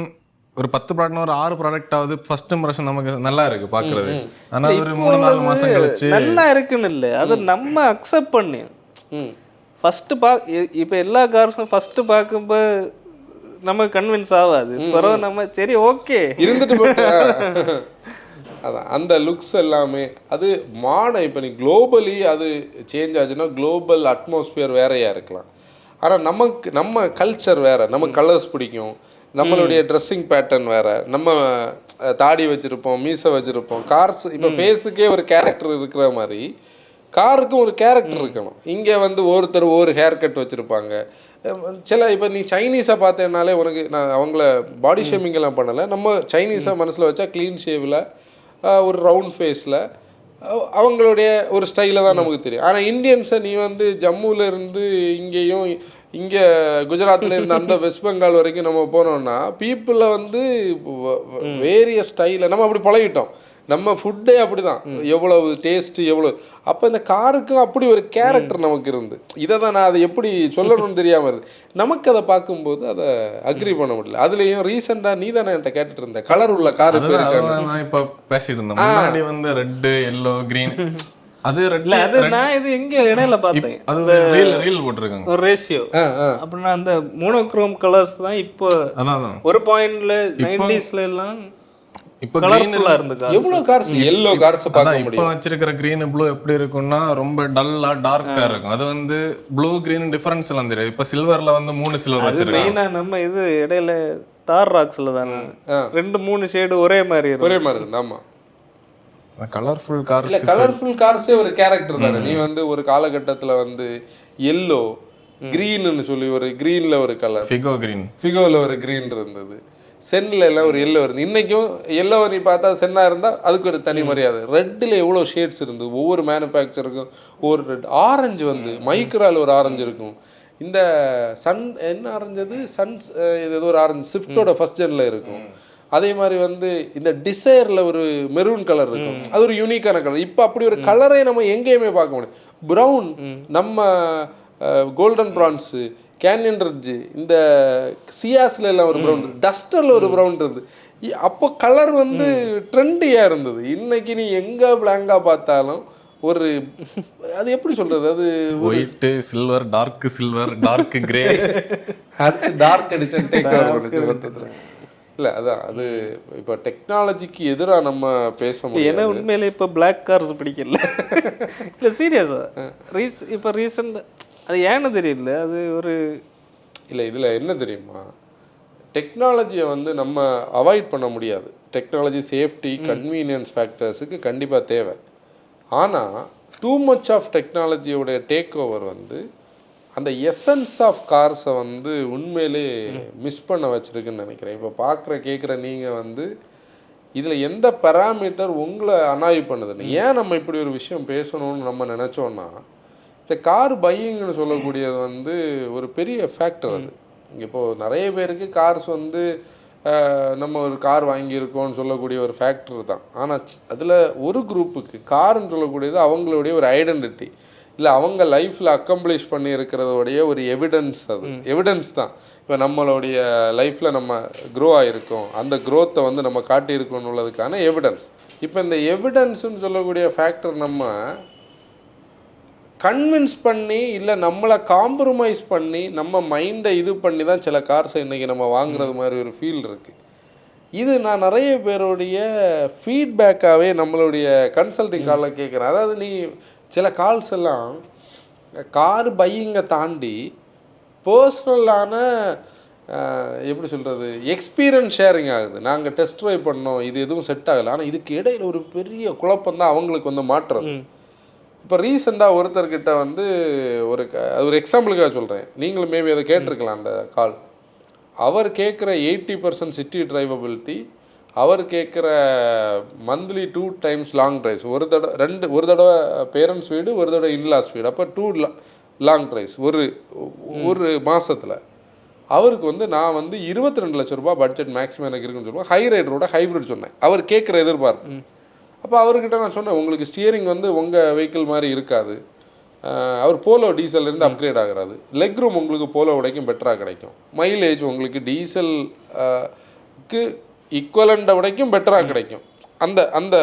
ஒரு 10 ப்ராடக்ட்னா ஒரு 6 ப்ராடக்ட் ஆகுது ஃபர்ஸ்ட் இம்ப்ரெஷன் நமக்கு நல்லா இருக்கு பாக்குறது. ஆனா ஒரு 3-4 மாசம் கழிச்சு நல்லா இருக்குன்னு இல்லை, அதை நம்ம அக்செப்ட் பண்ணி ஃபர்ஸ்ட் இப்போ எல்லா கார்ஸும் ஃபர்ஸ்ட் பார்க்கும்போது நமக்கு கன்வின்ஸ் ஆகாது. பிறகு நம்ம சரி ஓகே இருந்துட்டு போட்டு அதான் அந்த லுக்ஸ் எல்லாமே அது இப்போ நீ குளோபலி அது சேஞ்ச் ஆச்சுன்னா குளோபல் அட்மாஸ்பியர் வேறையாக இருக்கலாம். ஆனால் நம்ம கல்ச்சர் வேறு, நம்ம கலர்ஸ் பிடிக்கும், நம்மளுடைய ட்ரெஸ்ஸிங் பேட்டர்ன் வேறு, நம்ம தாடி வச்சுருப்போம், மீசை வச்சுருப்போம். கார்ஸ் இப்போ ஃபேஸுக்கே ஒரு கேரக்டர் இருக்கிற மாதிரி காருக்கும் ஒரு கேரக்டர் இருக்கணும். இங்கே வந்து ஒருத்தர் ஒரு ஹேர் கட் வச்சுருப்பாங்க. சில இப்போ நீ சைனீஸை பார்த்தேன்னாலே உனக்கு, நான் அவங்கள பாடி ஷேமிங்கெல்லாம் பண்ணலை, நம்ம சைனீஸை மனசில் வச்சா க்ளீன் ஷேவில் ஒரு ரவுண்ட் ஃபேஸில் அவங்களுடைய ஒரு ஸ்டைலில் தான் நமக்கு தெரியும். ஆனால் இந்தியன்ஸை நீ வந்து ஜம்முவிலேருந்து இங்கேயும் இங்கே குஜராத்லேருந்து அந்த வெஸ்ட் பெங்கால் வரைக்கும் நம்ம போனோம்னா பீப்புளை வந்து வேரியஸ் ஸ்டைலில் நம்ம அப்படி பழகிட்டோம். நம்ம ஃபுட்டே அப்படி தான், எவ்வளவு டேஸ்ட்டு எவ்வளோ. அப்போ இந்த காருக்கும் அப்படி ஒரு கேரக்டர் நமக்கு இருந்து, இதை தான் நான் அதை எப்படி சொல்லணும்னு தெரியாமல் இருக்கு. நமக்கு அதை பார்க்கும்போது அதை அக்ரி பண்ண முடியல. அதுலேயும் ரீசெண்டாக நீ தானே என்கிட்ட கேட்டுட்டு இருந்த கலர் உள்ள கார் நான் இப்போ பேசிட்டு இருந்தேன். முன்னாடி வந்து ரெட்டு, எல்லோ, கிரீன், அது ரெட்ல அது நான் இது எங்க இடையில பார்த்தேன், அது ரீல் போட்டிருக்காங்க ஒரு ரேஷியோ. அப்படின்னா அந்த மோனோக்ரோம் கலர்ஸ் தான் இப்போ அதான் ஒரு பாயிண்ட்ல 90ஸ்ல எல்லாம் இப்போ கலர்ஃபுல்லா இருந்துச்சு. எவ்வளவு கார்ஸ் எல்லோ கார்ஸ் பார்க்க முடியும். இப்போ வச்சிருக்கிற கிரீன் ப்ளூ எப்படி இருக்கும்னா ரொம்ப டல்லா டார்க்கா இருக்கும். அது வந்து ப்ளூ கிரீன் டிஃபரன்ஸ் எல்லாம் தெரியாது. இப்போ சில்வர்ல வந்து 3 சில்வர் வச்சிருக்காங்க. மெயினா நம்ம இது இடையில தார் ராக்ஸ்ல தானே 2-3 ஷேடு ஒரே மாதிரி இருக்கு. ஆமா, கலர்ஃபுல் கார்ஸ். இல்ல கலர்ஃபுல் கார்ஸே ஒரு கேரக்டர் தானே. நீ வந்து ஒரு காலகட்டத்துல வந்து எல்லோ கிரீன்னு சொல்லி ஒரு கிரீன்ல ஒரு கலர், ஃபிகோல ஒரு கிரீன் இருந்தது, சென்னில் எல்லாம் ஒரு எல்லோ இருந்து. இன்றைக்கும் எல்லோ நீ பார்த்தா சென்னாக இருந்தால் அதுக்கு ஒரு தனி மரியாதை. ரெட்டில் எவ்வளோ ஷேட்ஸ் இருந்தது, ஒவ்வொரு மேனுஃபேக்சருக்கும் ஒவ்வொரு ரெட். ஆரஞ்சு வந்து மைக்ரால் ஒரு ஆரஞ்சு இருக்கும். இந்த சன் என்ன ஆரஞ்சது, சன்ஸ் இது ஏதோ ஒரு ஆரஞ்சு ஸ்விஃப்டோட ஃபர்ஸ்ட் ஜெனில் இருக்கும். அதே மாதிரி வந்து இந்த டிசைரில் ஒரு மெரூன் கலர் இருக்கும், அது ஒரு யூனிக்கான கலர். இப்போ அப்படி ஒரு கலரை நம்ம எங்கேயுமே பார்க்க முடியும். ப்ரௌன், நம்ம கோல்டன் ப்ரான்ஸு, கேன்யன் ரெட்ஜு, இந்த சியாஸ்ல எல்லாம் ஒரு ப்ரௌன், டஸ்டரில் ஒரு ப்ரௌன் இருந்தது. அப்போ கலர் வந்து ட்ரெண்டியாக இருந்தது. இன்னைக்கு நீ எங்கே பிளாங்காக பார்த்தாலும் ஒரு அது எப்படி சொல்றது, அது white, silver, dark silver, dark grey, அது டார்க் எடிஷன் டேக் ஓவர் பண்ணுச்சு. இல்லை அதான் அது இப்போ டெக்னாலஜிக்கு எதிராக நம்ம பேச முடியும். ஏன்னா உண்மையிலே இப்போ பிளாக் கார்ஸ் பிடிக்கல. இல்லை சீரியஸா இப்போ ரீசெண்ட் அது ஏன்னு தெரியல. அது ஒரு இல்லை இதில் என்ன தெரியுமா, டெக்னாலஜியை வந்து நம்ம அவாய்ட் பண்ண முடியாது. டெக்னாலஜி சேஃப்டி கன்வீனியன்ஸ் ஃபேக்டர்ஸுக்கு கண்டிப்பாக தேவை. ஆனால் டூ மச் ஆஃப் டெக்னாலஜியோடைய டேக் ஓவர் வந்து அந்த எசன்ஸ் ஆஃப் கார்ஸை வந்து உண்மையிலே மிஸ் பண்ண வச்சுருக்குன்னு நினைக்கிறேன். இப்போ கேட்குற நீங்கள் வந்து இதில் எந்த பேராமீட்டர் உங்களை அனாய்வு பண்ணுதுன்னு, ஏன் நம்ம இப்படி ஒரு விஷயம் பேசணும்னு நம்ம நினச்சோன்னா, இந்த கார் பையிங்னு சொல்லக்கூடியது வந்து ஒரு பெரிய ஃபேக்டர். அது இப்போது நிறைய பேருக்கு கார்ஸ் வந்து நம்ம ஒரு கார் வாங்கியிருக்கோம்னு சொல்லக்கூடிய ஒரு ஃபேக்டர் தான். ஆனால் அதில் ஒரு குரூப்புக்கு காருன்னு சொல்லக்கூடியது அவங்களுடைய ஒரு ஐடென்டிட்டி, இல்லை அவங்க லைஃப்பில் அக்கம்ப்ளிஷ் பண்ணி இருக்கிறதோடைய ஒரு எவிடன்ஸ். அது எவிடன்ஸ் தான். இப்போ நம்மளுடைய லைஃப்பில் நம்ம க்ரோ ஆகிருக்கோம், அந்த க்ரோத்தை வந்து நம்ம காட்டியிருக்கோன்னு உள்ளதுக்கான எவிடன்ஸ். இப்போ இந்த எவிடன்ஸுன்னு சொல்லக்கூடிய ஃபேக்டர் நம்ம கன்வின்ஸ் பண்ணி, இல்லை நம்மளை காம்ப்ரமைஸ் பண்ணி, நம்ம மைண்டை இது பண்ணி தான் சில கார்ஸை இன்றைக்கி நம்ம வாங்குறது மாதிரி ஒரு ஃபீல் இருக்குது. இது நான் நிறைய பேருடைய ஃபீட்பேக்காகவே நம்மளுடைய கன்சல்டிங் காலில் கேட்குறேன். அதாவது நீ சில கால்ஸ் எல்லாம் கார் பையிங்கை தாண்டி பர்சனலான எப்படி சொல்கிறது எக்ஸ்பீரியன்ஸ் ஷேரிங் ஆகுது. நாங்கள் டெஸ்ட் ட்ரைவ் பண்ணோம், இது எதுவும் செட் ஆகலை. ஆனால் இதுக்கு இடையில் ஒரு பெரிய குழப்பம் தான் அவங்களுக்கு வந்து மாற்றம். இப்போ ரீசெண்டாக ஒருத்தர்கிட்ட வந்து அது ஒரு எக்ஸாம்பிளுக்காக சொல்கிறேன், நீங்களும் மேபி அதை கேட்டிருக்கலாம் அந்த கால். அவர் கேட்குற 80% சிட்டி டிரைவபிலிட்டி, அவர் கேட்குற மந்த்லி 2 times லாங் ட்ரைவ்ஸ், ஒரு தடவை பேரண்ட்ஸ் வீடு, ஒரு தடவை இன்லாஸ் வீடு, அப்போ 2 லாங் ட்ரைவ்ஸ் ஒரு மாதத்தில். அவருக்கு வந்து நான் வந்து 22 லட்ச ரூபா பட்ஜெட் மேக்ஸிமம் எனக்கு இருக்குன்னு சொல்லுவேன். ஹை ரைடரோட ஹைப்ரிட் சொன்னேன், அவர் கேட்குற எதிர்பார்ப்பு. அப்போ அவர்கிட்ட நான் சொன்னேன், உங்களுக்கு ஸ்டியரிங் வந்து உங்கள் வெஹிக்கிள் மாதிரி இருக்காது, அவர் போலோ டீசல்லேருந்து அப்கிரேட் ஆகிறாரு, லெக் ரூம் உங்களுக்கு போலோ உடைக்கும் பெட்டராக கிடைக்கும், மைலேஜ் உங்களுக்கு டீசலுக்கு ஈக்குவலண்ட்டை உடைக்கும் பெட்டராக கிடைக்கும், அந்த அந்த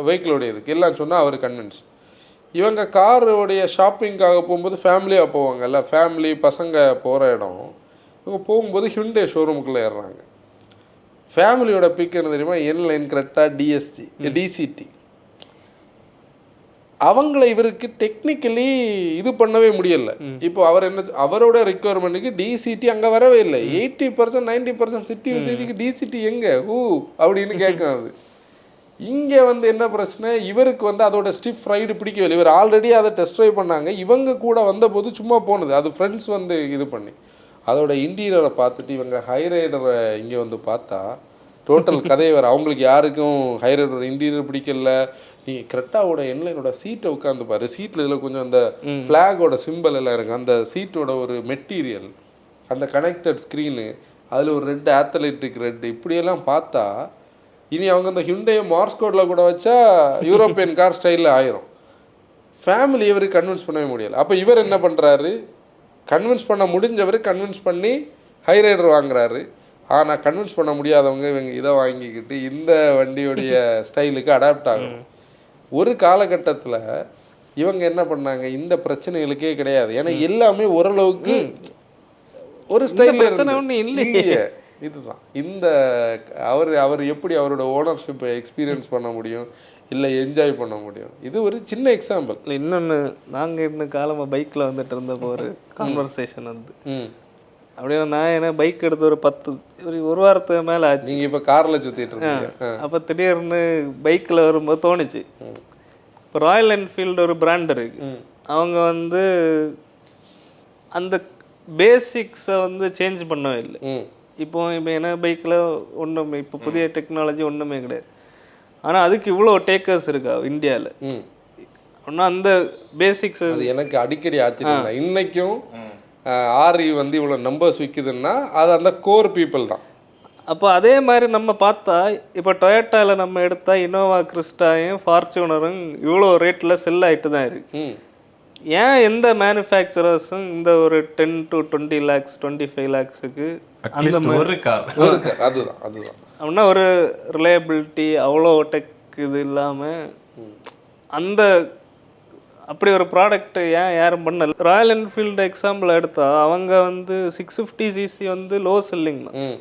வெஹிக்கிளோடைய இதுக்கு எல்லாம் சொன்னால் அவர் கன்வின்ஸ். இவங்க காரோடைய ஷாப்பிங்காக போகும்போது ஃபேமிலியாக போவாங்கல்ல, ஃபேமிலி பசங்க போகிற இடம், இவங்க போகும்போது ஹிண்டே ஷோரூமுக்குள்ளே ஏறுறாங்க. ஃபேமிலியோட பிக் என்ன தெரியுமா, என்லைன் கரெக்டாக டிசிடி. அவங்கள இவருக்கு டெக்னிக்கலி இது பண்ணவே முடியல. இப்போ அவர் என்ன, அவரோட ரெக்குவயர்மெண்ட்டுக்கு டிசிடி அங்கே வரவே இல்லை. 80% 90% சிட்டி யூசேஜுக்கு டிசிடி எங்கே அப்படின்னு கேட்காது. இங்கே வந்து என்ன பிரச்சனை, இவருக்கு வந்து அதோட ஸ்டிஃப் ரைடு பிடிக்கவில்லை. இவர் ஆல்ரெடி அதை டெஸ்ட் ட்ரைவ் பண்ணாங்க, இவங்க கூட வந்தபோது சும்மா போனது, அது ஃப்ரெண்ட்ஸ் வந்து இது பண்ணி அதோட இன்டீரியரை பார்த்துட்டு இவங்க ஹை ரைடரை இங்கே வந்து பார்த்தா டோட்டல் கதையை வேறு. அவங்களுக்கு யாருக்கும் ஹை ரைடர் இன்டீரியர் பிடிக்கல. நீங்கள் கரெக்டாவோட என்லைனோட சீட்டை உட்காந்து பாரு, சீட்டில் இதில் கொஞ்சம் அந்த ஃப்ளாகோட சிம்பிள் எல்லாம் இருக்குது, அந்த சீட்டோட ஒரு மெட்டீரியல், அந்த கனெக்டட் ஸ்க்ரீனு, அதில் ஒரு ரெட் ஆத்தலெட்டிக் ரெட், இப்படியெல்லாம் பார்த்தா இனி அவங்க அந்த ஹிண்டையை மார்ஸ் கோடில் கூட வச்சா யூரோப்பியன் கார் ஸ்டைலில் ஆயிரும். ஃபேமிலி இவருக்கு கன்வின்ஸ் பண்ணவே முடியலை. அப்போ இவர் என்ன பண்ணுறாரு, கன்வின்ஸ் பண்ண முடிஞ்சவர் கன்வின்ஸ் பண்ணி ஹை ரைடர் வாங்குறாரு. ஆனால் கன்வின்ஸ் பண்ண முடியாதவங்க இவங்க இதை வாங்கிக்கிட்டு இந்த வண்டியோடைய ஸ்டைலுக்கு அடாப்ட் ஆகும். ஒரு காலகட்டத்தில் இவங்க என்ன பண்ணாங்க, இந்த பிரச்சனைகளுக்கே கிடையாது, ஏன்னா எல்லாமே ஓரளவுக்கு ஒரு ஸ்டைல் இல்லையே. இதுதான் இந்த அவர் எப்படி அவரோட ஓனர்ஷிப்பை எக்ஸ்பீரியன்ஸ் பண்ண முடியும், இல்லை என்ஜாய் பண்ண முடியும். இது ஒரு சின்ன எக்ஸாம்பிள். இல்லை இன்னொன்று, நாங்கள் இன்னும் காலமாக பைக்கில் வந்துட்டு இருந்தப்போ ஒரு கான்வர்சேஷன் வந்து அப்படியே நான் என்ன பைக் எடுத்து ஒரு வாரத்துக்கு மேலே ஆச்சு. நீங்கள் இப்போ காரில் சுற்றிட்டு இருக்கீங்க. அப்போ திடீர்னு பைக்கில் வரும்போது தோணுச்சு, இப்போ ராயல் என்ஃபீல்டு ஒரு பிராண்ட் இருக்கு, அவங்க வந்து அந்த பேசிக்ஸை வந்து சேஞ்ச் பண்ணவே இல்லை. இப்போ என்ன பைக்கில் ஒன்றுமே, இப்போ புதிய டெக்னாலஜி ஒன்றுமே கிடையாது, ஆனால் அதுக்கு இவ்வளோ டேக்கர்ஸ் இருக்கா இந்தியாவில். ஒன்றும் அந்த பேசிக்ஸ் எனக்கு அடிக்கடி ஆச்சரியம். இன்னைக்கும் ஆரி வந்து இவ்வளோ நம்பர்ஸ் விற்குதுன்னா அது அந்த கோர் பீப்புள் தான். அப்போ அதே மாதிரி நம்ம பார்த்தா இப்போ டொயோட்டாவில் நம்ம எடுத்தால் இனோவா கிறிஸ்டாயும் ஃபார்ச்சூனரும் இவ்வளோ ரேட்டில் செல் ஆகிட்டு தான் இருக்கு. ஏன் எந்த மேனுஃபேக்சரர்ஸும் இந்த ஒரு 10 to 20 lakhs 25 lakhsக்கு அந்த ஒரு கார் அதுதான் அப்படின்னா ஒரு ரிலையபிலிட்டி அவ்வளோ டெக் இது இல்லாமல் அந்த அப்படி ஒரு ப்ராடக்ட் ஏன் யாரும் பண்ணல. ராயல் என்ஃபீல்டு எக்ஸாம்பிள் எடுத்தால் அவங்க வந்து 650cc வந்து லோ செல்லிங் தான்,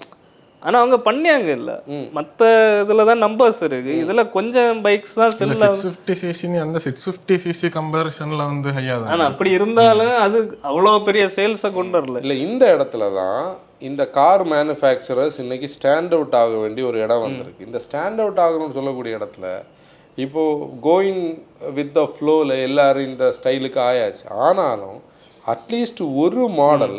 ஆனால் அவங்க பண்ணியாங்க இல்லை, மற்ற இதில் தான் நம்பர்ஸ் இருக்குது, இதில் கொஞ்சம் பைக்ஸ் தான் செல் 650cc. அந்த 650cc கம்பேரிசனில் வந்து ஹையா தான். ஆனால் அப்படி இருந்தாலும் அது அவ்வளோ பெரிய சேல்ஸை கொண்டு வரல. இல்லை, இந்த இடத்துல தான் இந்த கார் மேனுஃபேக்சரர்ஸ் இன்னைக்கு ஸ்டாண்ட் அவுட் ஆக வேண்டிய ஒரு இடம் வந்திருக்கு. இந்த ஸ்டாண்ட் அவுட் ஆகணும்னு சொல்லக்கூடிய இடத்துல இப்போது கோயிங் வித் த ஃப்ளோவில் எல்லோரும் இந்த ஸ்டைலுக்கு ஆயாச்சு. ஆனாலும் அட்லீஸ்ட் ஒரு மாடல்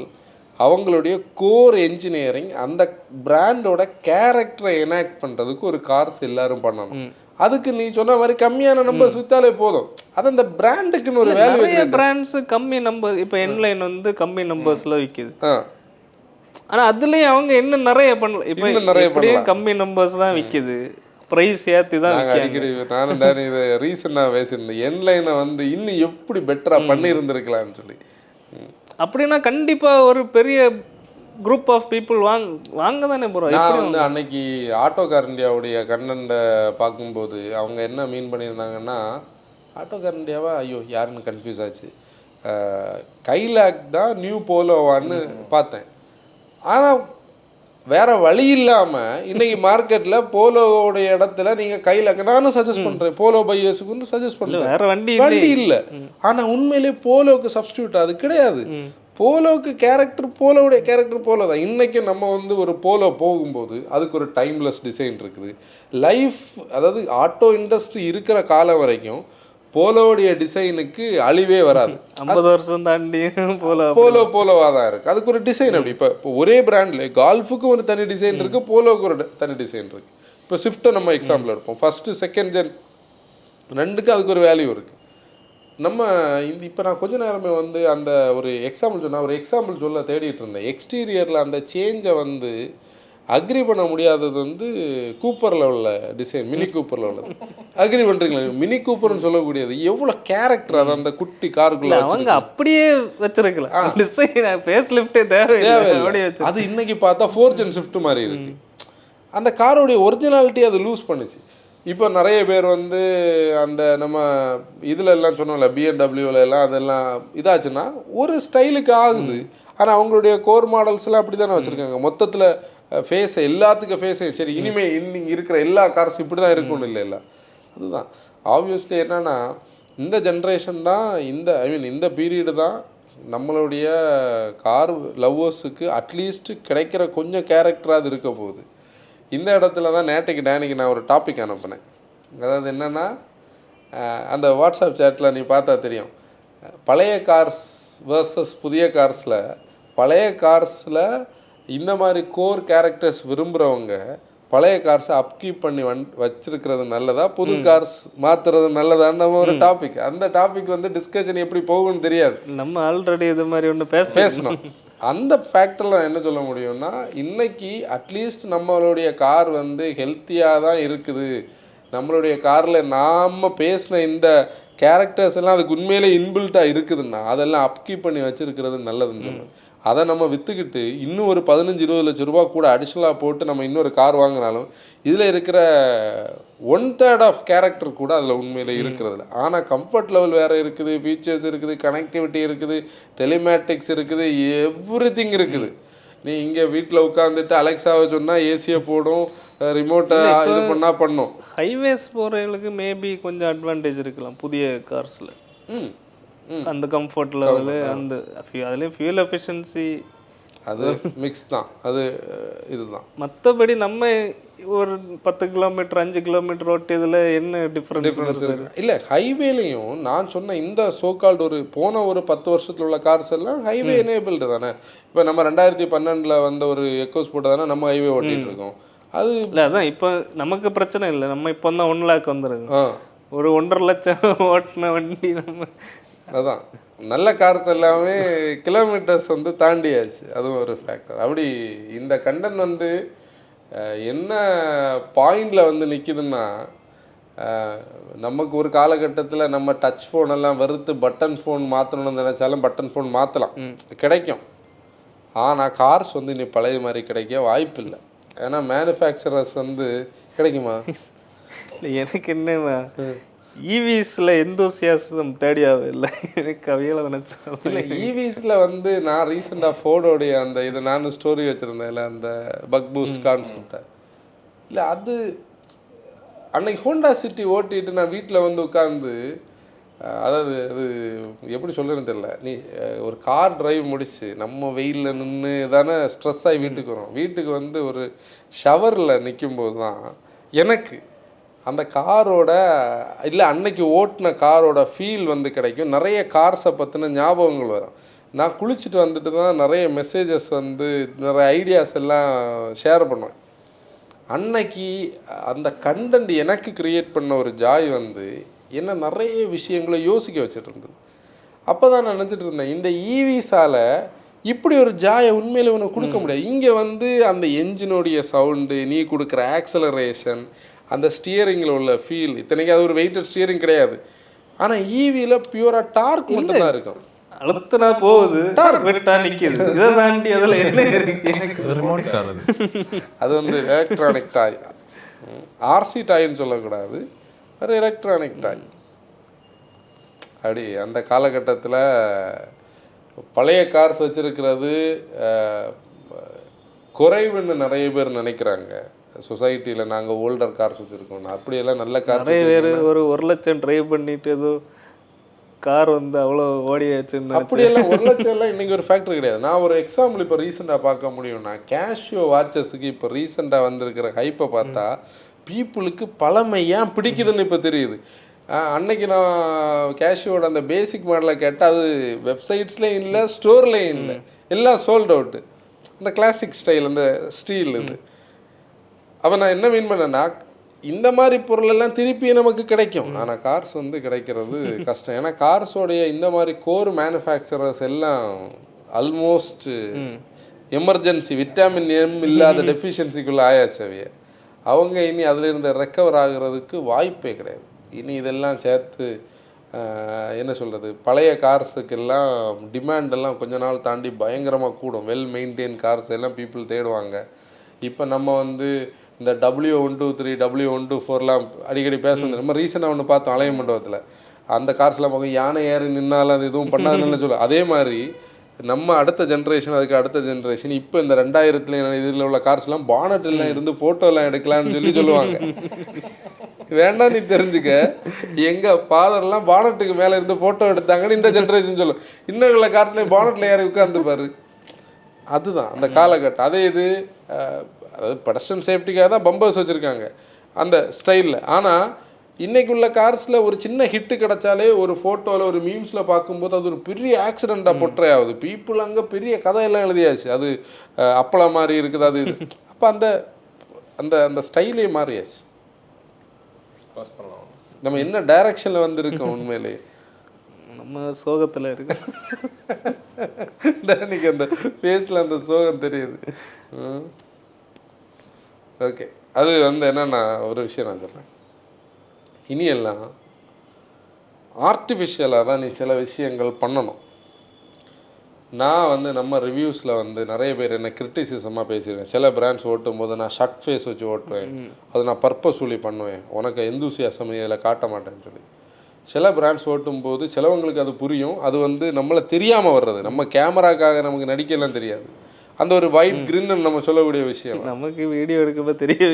அவங்களுடைய கோர் என்ஜினியரிங் அந்த பிராண்டோட கேரக்டரை எனாக்ட் பண்ணுறதுக்கு ஒரு கார்ஸ் எல்லாரும் பண்ணணும். அதுக்கு நீ சொன்ன மாதிரி கம்மியான நம்பர்ஸ் வித்தாலே போதும். அது அந்த பிராண்டுக்குன்னு ஒரு வேல்யூ. பிராண்ட்ஸ் கம்மி நம்பர், இப்போ என்லைன் வந்து கம்மி நம்பர்ஸில் விற்கிது, ஆனால் அதுலேயும் அவங்க இன்னும் நிறைய பண்ணல. இப்போ நிறைய கம்மி நம்பர்ஸ் தான் விற்கிது, ப்ரைஸ் ஏற்றி தான். அடிக்கடி நானும் இதை ரீசனாக பேசியிருந்தேன், என்லைனை வந்து இன்னும் எப்படி பெட்டராக பண்ணியிருந்துருக்கலாம்னு சொல்லி. அப்படின்னா கண்டிப்பாக ஒரு பெரிய குரூப் ஆஃப் பீப்புள் வாங்க தானே போகிறோம். நான் வந்து அன்னைக்கு ஆட்டோ கார் இந்தியாவுடைய கண்டென்ட்டை பார்க்கும்போது அவங்க என்ன மீன் பண்ணியிருந்தாங்கன்னா, ஆட்டோ கார் இந்தியாவா ஐயோ யாருன்னு கன்ஃபியூஸ் ஆச்சு, கைலாக் தான் நியூ போலோவான்னு பார்த்தேன். ஆனால் வேறு வழி இல்லாமல் இன்றைக்கி மார்க்கெட்டில் போலோவோடைய இடத்துல நீங்கள் கைலாக் நானும் சஜஸ்ட் பண்ணுறேன், போலோ பையர்ஸுக்கு வந்து சஜஸ்ட் பண்ணுறேன், வேறு வண்டி இல்லை. ஆனால் உண்மையிலே போலோவுக்கு சப்ஸ்டியூட் அது கிடையாது. போலோவுக்கு கேரக்டர், போலோவுடைய கேரக்டர் போலோ தான். இன்றைக்கும் நம்ம வந்து ஒரு போலோ போகும்போது அதுக்கு ஒரு டைம்லெஸ் டிசைன் இருக்குது. லைஃப், அதாவது ஆட்டோ இண்டஸ்ட்ரி இருக்கிற காலம் வரைக்கும் போலோடைய டிசைனுக்கு அழிவே வராது. 50 வருஷம் தாண்டி போலோவாக தான் இருக்குது. அதுக்கு ஒரு டிசைன் அப்படி இப்போ ஒரே பிராண்டில் கால்ஃபுக்கு ஒரு தனி டிசைன் இருக்குது, போலோவுக்கு ஒரு தனி டிசைன் இருக்குது. இப்போ ஸ்விஃப்ட்டை நம்ம எக்ஸாம்பிள் எடுப்போம். ஃபஸ்ட்டு செகண்ட் ஜென் ரெண்டுக்கும் அதுக்கு ஒரு வேல்யூ இருக்குது. நம்ம இப்போ நான் கொஞ்ச நேரமே வந்து அந்த ஒரு எக்ஸாம்பிள் சொல்ல தேடிட்டு இருந்தேன். எக்ஸ்டீரியரில் அந்த சேஞ்சை வந்து அக்ரி பண்ண முடியாதது வந்து கூப்பரில் உள்ள டிசைன், மினி கூப்பரில் உள்ளது. அக்ரி பண்ணுறீங்களா? மினி கூப்பர்னு சொல்லக்கூடியது எவ்வளோ கேரக்டர் அது அந்த குட்டி காருக்குள்ள அவங்க அப்படியே வச்சிருக்கலாம். டிசைன் ஃபேஸ் லிஃப்ட்டே தேவையில்லை. அது இன்னைக்கு பார்த்தா 4th Gen Swift மாதிரி இருக்கு. அந்த காரோடைய ஒரிஜினாலிட்டி அது லூஸ் பண்ணுச்சு. இப்போ நிறைய பேர் வந்து அந்த நம்ம இதில் எல்லாம் சொன்னோம்ல, BMW எல்லாம் அதெல்லாம் இதாச்சுன்னா ஒரு ஸ்டைலுக்கு ஆகுது. ஆனால் அவங்களுடைய கோர் மாடல்ஸ்லாம் அப்படி தானே வச்சுருக்காங்க. மொத்தத்தில் ஃபேஸை எல்லாத்துக்கும் ஃபேஸையும் சரி இனிமேல் இன்னைக்கு இருக்கிற எல்லா கார்ஸும் இப்படி தான் இருக்கும்னு இல்லை. அதுதான் ஆப்வியஸ்லி என்னன்னா இந்த ஜென்ரேஷன் தான் இந்த பீரியடு தான் நம்மளுடைய கார் லவ்வர்ஸுக்கு அட்லீஸ்ட் கிடைக்கிற கொஞ்சம் கேரக்டராக இருக்க போகுது. இந்த இடத்துல தான் டேனிக்கு நான் ஒரு டாபிக் அனுப்பினேன். அதாவது என்னென்னா அந்த வாட்ஸ்அப் சேட்டில் நீ பார்த்தா தெரியும், பழைய கார்ஸ் வர்சஸ் புதிய கார்ஸில், பழைய கார்ஸில் இந்த மாதிரி கோர் கேரக்டர்ஸ் விரும்புகிறவங்க பழைய கார்ஸை அப்கீப் பண்ணி வச்சிருக்கிறது நல்லதா, புது கார்ஸ் மாற்றுறது நல்லதான்னு ஒரு டாபிக். அந்த டாபிக் வந்து டிஸ்கஷன் எப்படி போகும்னு தெரியாது. நம்ம ஆல்ரெடி இது மாதிரி ஒன்று பேசணும். அந்த ஃபேக்டரில் என்ன சொல்ல முடியும்னா, இன்னைக்கு அட்லீஸ்ட் நம்மளுடைய கார் வந்து ஹெல்த்தியாக தான் இருக்குது, நம்மளுடைய காரில் நாம் பேசின இந்த கேரக்டர்ஸ் எல்லாம் அதுக்கு உண்மையிலே இன்பில்ட்டாக இருக்குதுன்னா அதெல்லாம் அப்கீப் பண்ணி வச்சுருக்கிறது நல்லதுன்னு சொல்லுவேன். அதை நம்ம விற்றுக்கிட்டு இன்னும் ஒரு 15-20 லட்ச ரூபா கூட அடிஷ்னலாக போட்டு நம்ம இன்னொரு கார் வாங்கினாலும் இதில் இருக்கிற 1/3 ஆஃப் கேரக்டர் கூட அதில் உண்மையில் இருக்கிறதில்ல. ஆனால் கம்ஃபர்ட் லெவல் வேறு இருக்குது, ஃபீச்சர்ஸ் இருக்குது, கனெக்டிவிட்டி இருக்குது, டெலிமேட்டிக்ஸ் இருக்குது, எவ்ரிதிங் இருக்குது. நீ இங்கே வீட்டில் உட்காந்துட்டு அலெக்ஸாவை சொன்னால் ஏசியை போடும், ரிமோட்டை இது பண்ணால் பண்ணும். ஹைவேஸ் போகிறவங்களுக்கு மேபி கொஞ்சம் அட்வான்டேஜ் இருக்கலாம் புதிய கார்ஸில். அந்த கம்ஃபர்ட் லெவலு, அந்த அதுலேயும் ஃபியூல் எஃபிஷியன்சி, அது மிக்ஸ் தான். அது இதுதான். மற்றபடி நம்ம ஒரு 10 கிலோமீட்டர் 5 கிலோமீட்டர் ஓட்டு இதில் என்ன டிஃப்ரென்ஸ் இல்லை. ஹைவேலையும் நான் சொன்ன இந்த சோகால்டு போன 10 வருஷத்தில் உள்ள கார்ஸ் எல்லாம் ஹைவே எனேபிள்டு தானே. இப்போ நம்ம 2012 வந்த ஒரு எக்கோஸ் போட்டு தானே நம்ம ஹைவே ஓட்டிகிட்டு இருக்கோம். அது இல்லை, அதான் இப்போ நமக்கு பிரச்சனை இல்லை. நம்ம இப்போ தான் 1 லேக் வந்துருக்கு, ஒரு 1.5 லட்சம் ஓட்டின வண்டி நம்ம. அதான் நல்ல கார்ஸ் எல்லாமே கிலோமீட்டர்ஸ் வந்து தாண்டியாச்சு. அதுவும் ஒரு ஃபேக்டர். அப்படி இந்த கண்டன் வந்து என்ன பாயிண்டில் வந்து நிற்கிதுன்னா, நமக்கு ஒரு காலகட்டத்தில் நம்ம டச் ஃபோனெல்லாம் வெறுத்து பட்டன் ஃபோன் மாற்றணும்னு நினச்சாலும் பட்டன் ஃபோன் மாற்றலாம், கிடைக்கும். ஆனால் கார்ஸ் வந்து இனி பழைய மாதிரி கிடைக்க வாய்ப்பு இல்லை. ஏன்னா மேனுஃபேக்சரர்ஸ் வந்து கிடைக்குமா? எனக்கு என்னன்னா ஈவிஸில் எந்தோசியாசம் தேடியாவே இல்லை, எனக்கு அவையில நினச்சேன். இல்லை, ஈவிஸில் வந்து நான் ரீசெண்டாக ஃபோர்டோடைய அந்த இது நானும் ஸ்டோரி வச்சுருந்தேன் இல்லை, அந்த பக் பூஸ்ட் கான்செப்டை. இல்லை, அது அன்னைக்கு ஹோண்டா சிட்டி ஓட்டிட்டு நான் வீட்டில் வந்து உட்காந்து, அதாவது அது எப்படி சொல்கிறேன்னு தெரியல, நீ ஒரு கார் டிரைவ் முடிச்சு நம்ம வெயிலில் நின்று தானே ஸ்ட்ரெஸ் ஆகி வீட்டுக்கு வரோம். வீட்டுக்கு வந்து ஒரு ஷவரில் நிற்கும்போது தான் எனக்கு அந்த காரோட இல்லை அன்னைக்கு ஓட்டின காரோட ஃபீல் வந்து கிடைக்கும். நிறைய கார்ஸை பற்றின ஞாபகங்கள் வரும். நான் குளிச்சுட்டு வந்துட்டு தான் நிறைய மெசேஜஸ் வந்து நிறைய ஐடியாஸ் எல்லாம் ஷேர் பண்ணுவேன். அன்னைக்கு அந்த கண்டென்ட் எனக்கு க்ரியேட் பண்ண ஒரு ஜாய் வந்து என்ன நிறைய விஷயங்களை யோசிக்க வச்சுட்டு இருந்தது. அப்போ தான் நான் நினச்சிட்டு இருந்தேன், இந்த ஈவிஸால் இப்படி ஒரு ஜாயை உண்மையில் ஒன்று கொடுக்க முடியாது. இங்கே வந்து அந்த என்ஜினுடைய சவுண்டு, நீ கொடுக்குற ஆக்சலரேஷன், அந்த ஸ்டியரிங்கில் உள்ள ஃபீல், இத்தனைக்கு அது ஒரு வெயிட்டட் ஸ்டியரிங் கிடையாது. ஆனால் ஈவியில் பியூராக டார்க் மட்டும்தான் இருக்கும். அழுத்தினா போகுது, நிற்கிது. இதை தாண்டி அதில் என்ன இருக்கு? அது வந்து எலக்ட்ரானிக் டாய், ஆர்சி டாய்ன்னு சொல்லக்கூடாது, அது எலக்ட்ரானிக் டாய். அப்படி அந்த காலகட்டத்தில் பழைய கார்ஸ் வச்சுருக்கிறது குறைவுன்னு நிறைய பேர் நினைக்கிறாங்க சொசைட்டியில். நாங்கள் ஓல்டர் கார்ஸ் வச்சுருக்கோம், அப்படியெல்லாம் நல்ல கார். நிறைய பேர் ஒரு 1 லட்சம் ட்ரைவ் பண்ணிட்டு ஏதோ கார் வந்து அவ்வளோ ஓடியாச்சுன்னு. அப்படியெல்லாம் 1 லட்சம் எல்லாம் இன்றைக்கி ஒரு ஃபேக்ட்ரி கிடையாது. நான் ஒரு எக்ஸாம்பிள் இப்போ ரீசெண்டாக பார்க்க முடியும்னா, கேஷியோ வாட்சஸுக்கு இப்போ ரீசெண்டாக வந்திருக்கிற ஹைப்பை பார்த்தா பீப்புளுக்கு பழமை ஏன் பிடிக்குதுன்னு இப்போ தெரியுது. அன்னைக்கு நான் கேஷியோட அந்த பேசிக் மாடலை கேட்டால் அது வெப்சைட்ஸ்லேயும் இல்லை, ஸ்டோர்லேயும் இல்லை, எல்லாம் சோல்ட் அவுட்டு. அந்த கிளாசிக் ஸ்டைல், அந்த ஸ்டீல் இது. அப்போ நான் என்ன மீன் பண்ணேன்னா இந்த மாதிரி பொருளெல்லாம் திருப்பி நமக்கு கிடைக்கும், ஆனால் கார்ஸ் வந்து கிடைக்கிறது கஷ்டம். ஏன்னா கார்ஸோடைய இந்த மாதிரி கோர் மேனுஃபேக்சரர்ஸ் எல்லாம் ஆல்மோஸ்ட் எமர்ஜென்சி விட்டாமின் எம் இல்லாத டெஃபிஷியன்சிக்குள்ளே ஆயாச்சு. அவங்க இனி அதிலிருந்து ரெக்கவர் ஆகிறதுக்கு வாய்ப்பே கிடையாது. இனி இதெல்லாம் சேர்த்து என்ன சொல்கிறது, பழைய கார்ஸுக்கெல்லாம் டிமாண்டெல்லாம் கொஞ்ச நாள் தாண்டி பயங்கரமாக கூடும். வெல் மெயின்டைன் கார்ஸ் எல்லாம் பீப்புள் தேடுவாங்க. இப்போ நம்ம வந்து இந்த W123 W124லாம் அடிக்கடி பேசுறது நம்ம ரீசெண்டாக ஒன்று பார்த்தோம் அலைய மண்டபத்தில். அந்த கார்ஸ்லாம் பார்க்க யானை ஏறி நின்னாலும் அது எதுவும் பண்ணாதுன்னு சொல்ல. அதே மாதிரி நம்ம அடுத்த ஜென்ரேஷன் அதுக்கு அடுத்த ஜென்ரேஷன் இப்போ இந்த 2000 இதில் உள்ள கார்ஸ்லாம் பானட்லாம் இருந்து ஃபோட்டோலாம் எடுக்கலாம்னு சொல்லுவாங்க. வேண்டாம், நீ தெரிஞ்சுக்க, எங்கள் ஃபாதர்லாம் பானட்டுக்கு மேலே இருந்து ஃபோட்டோ எடுத்தாங்கன்னு இந்த ஜென்ரேஷன் சொல்லும். இன்னும் உள்ள கார்ஸ்லேயும் பானட்டில் ஏறி உட்காந்துப்பாரு. அதுதான் அந்த காலகட்டம். அதே இது அதாவது பெடஸ்ட்ரியன் சேஃப்டிக்காக தான் பம்பர்ஸ் வச்சுருக்காங்க அந்த ஸ்டைலில். ஆனால் இன்றைக்கு உள்ள கார்ஸில் ஒரு சின்ன ஹிட்டு கிடச்சாலே ஒரு ஃபோட்டோவில் ஒரு மீம்ஸில் பார்க்கும்போது அது ஒரு பெரிய ஆக்சிடெண்ட்டாக பொட்ரே ஆகுது. பீப்புள் அங்கே பெரிய கதையெல்லாம் எழுதியாச்சு, அது அப்பளம் மாதிரி இருக்குது அது இது. அப்போ அந்த அந்த அந்த ஸ்டைலே மாறியாச்சு. நம்ம என்ன டைரக்ஷனில் வந்துருக்கோம் உண்மையிலேயே நம்ம சோகத்தில் இருக்கு. இன்னைக்கு அந்த ஃபேஸில் அந்த சோகம் தெரியுது. ஓகே, அது வந்து என்னென்னா ஒரு விஷயம் நான் சொல்கிறேன். இனியெல்லாம் ஆர்டிஃபிஷியலாக தான் நீ சில விஷயங்கள் பண்ணணும். நான் வந்து நம்ம ரிவ்யூஸில் வந்து நிறைய பேர் என்ன கிரிட்டிசிசமாக பேசியிருக்கேன். சில பிராண்ட்ஸ் ஓட்டும் போது நான் ஷர்ட் ஃபேஸ் வச்சு ஓட்டுவேன், அது நான் பர்பஸ்ஃபுல்லி பண்ணுவேன், உனக்கு எந்தூசியாசம் இதில் காட்ட மாட்டேன்னு சொல்லி. சில பிராண்ட்ஸ் ஓட்டும் போது சிலவங்களுக்கு அது புரியும், அது வந்து நம்மளை தெரியாமல் வர்றது, நம்ம கேமராக்காக நமக்கு நடிக்கலாம் தெரியாது. அந்த ஒரு ஒயிட் கிரின்னு நம்ம சொல்லக்கூடிய விஷயம் நமக்கு வீடியோ எடுக்கப்போ தெரியும்,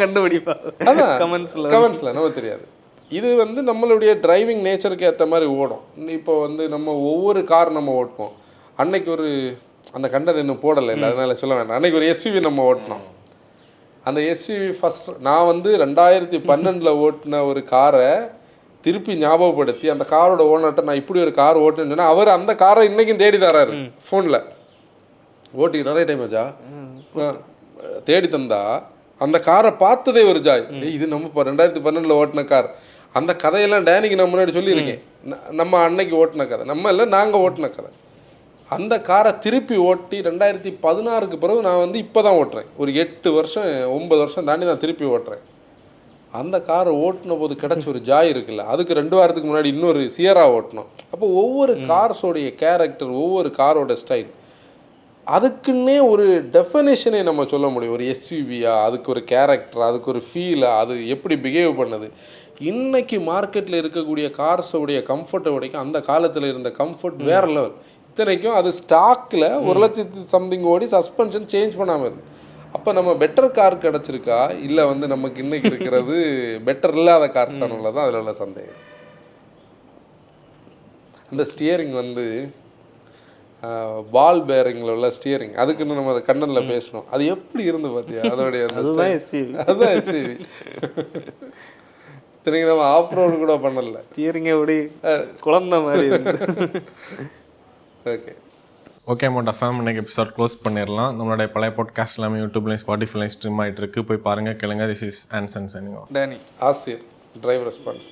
கண்டுபிடிப்பாங்க அதான் கமெண்ட்ஸில் நம்ம தெரியாது. இது வந்து நம்மளுடைய டிரைவிங் நேச்சருக்கு ஏற்ற மாதிரி ஓடும். இப்போ வந்து நம்ம ஒவ்வொரு கார் நம்ம ஓட்டுவோம். அன்னைக்கு ஒரு அந்த கண்டென்ட் இன்னும் போடலை இல்லை, அதனால சொல்ல வேண்டாம். அன்னைக்கு ஒரு எஸ்யூவி நம்ம ஓட்டினோம். அந்த எஸ்யூவி ஃபஸ்ட் நான் வந்து 2012 ஓட்டின ஒரு காரை திருப்பி ஞாபகப்படுத்தி அந்த காரோட ஓனர்கிட்ட நான் இப்படி ஒரு கார் ஓட்டுன்னு சொன்னால் அவர் அந்த காரை இன்றைக்கும் தேடி தராரு ஃபோனில். ஓட்டி நிறைய டைம் ஆச்சா தேடி தந்தா அந்த காரை பார்த்ததே ஒரு ஜாய். இது நம்ம இப்போ 2012 ஓட்டின கார். அந்த கதையெல்லாம் டேனிக்கு நான் முன்னாடி சொல்லியிருக்கேன். நம்ம அன்னைக்கு ஓட்டின கதை, நம்ம இல்லை நாங்கள் ஓட்டின கதை. அந்த காரை திருப்பி ஓட்டி 2016க்கு பிறகு நான் வந்து இப்போ தான் ஓட்டுறேன். ஒரு 8 வருஷம் 9 வருஷம் தாண்டி நான் திருப்பி ஓட்டுறேன். அந்த காரை ஓட்டின போது கிடச்ச ஒரு ஜாய் இருக்குல்ல, அதுக்கு 2 வாரத்துக்கு முன்னாடி இன்னொரு சியரா ஓட்டினோம். அப்போ ஒவ்வொரு கார்ஸோடைய கேரக்டர், ஒவ்வொரு காரோட ஸ்டைல், அதுக்குன்னே ஒரு டெஃபினேஷனே நம்ம சொல்ல முடியும். ஒரு எஸ்யூவியா, அதுக்கு ஒரு கேரக்டர், அதுக்கு ஒரு ஃபீலா, அது எப்படி பிஹேவ் பண்ணுது. இன்றைக்கி மார்க்கெட்டில் இருக்கக்கூடிய கார்ஸோடைய கம்ஃபர்ட்டை உடைக்கும் அந்த காலத்தில் இருந்த கம்ஃபர்ட் வேறு லெவல். இத்தனைக்கும் அது ஸ்டாக்கில் 1,00,000 சம்திங் ஓடி சஸ்பென்ஷன் சேஞ்ச் பண்ணாமல் இருக்குது. அப்போ நம்ம பெட்டர் கார் கிடச்சிருக்கா இல்லை வந்து நமக்கு இன்றைக்கி இருக்கிறது பெட்டர் இல்லாத கார்ஸ் ஆனல தான் அதில் உள்ள சந்தேகம். அந்த ஸ்டியரிங் வந்து பால் பேரிங்கில் உள்ள ஸ்டியரிங், அதுக்குன்னு நம்ம அதை கண்டனில் பேசணும். அது எப்படி இருந்து பார்த்தியா அதோடைய அதுதான் எஸ்யூவி. திரும்பி நம்ம ஆஃப் ரோடு கூட பண்ணல, ஸ்டியரிங் எப்படி குழந்தை மாதிரி. ஓகே ஓகே அமௌண்ட் ஃபேம் இன்னைக்கு எபிசோட் க்ளோஸ் பண்ணிடலாம். நம்மளுடைய பழைய பாட்காஸ்ட் எல்லாமே யூடியூப்லையும் ஸ்பாட்டிஃபைலையும் ஸ்ட்ரீம் ஆகிட்டு இருக்கு, போய் பாருங்கள், கேளுங்க. This is Anson signing off. Danny Asir, drive response.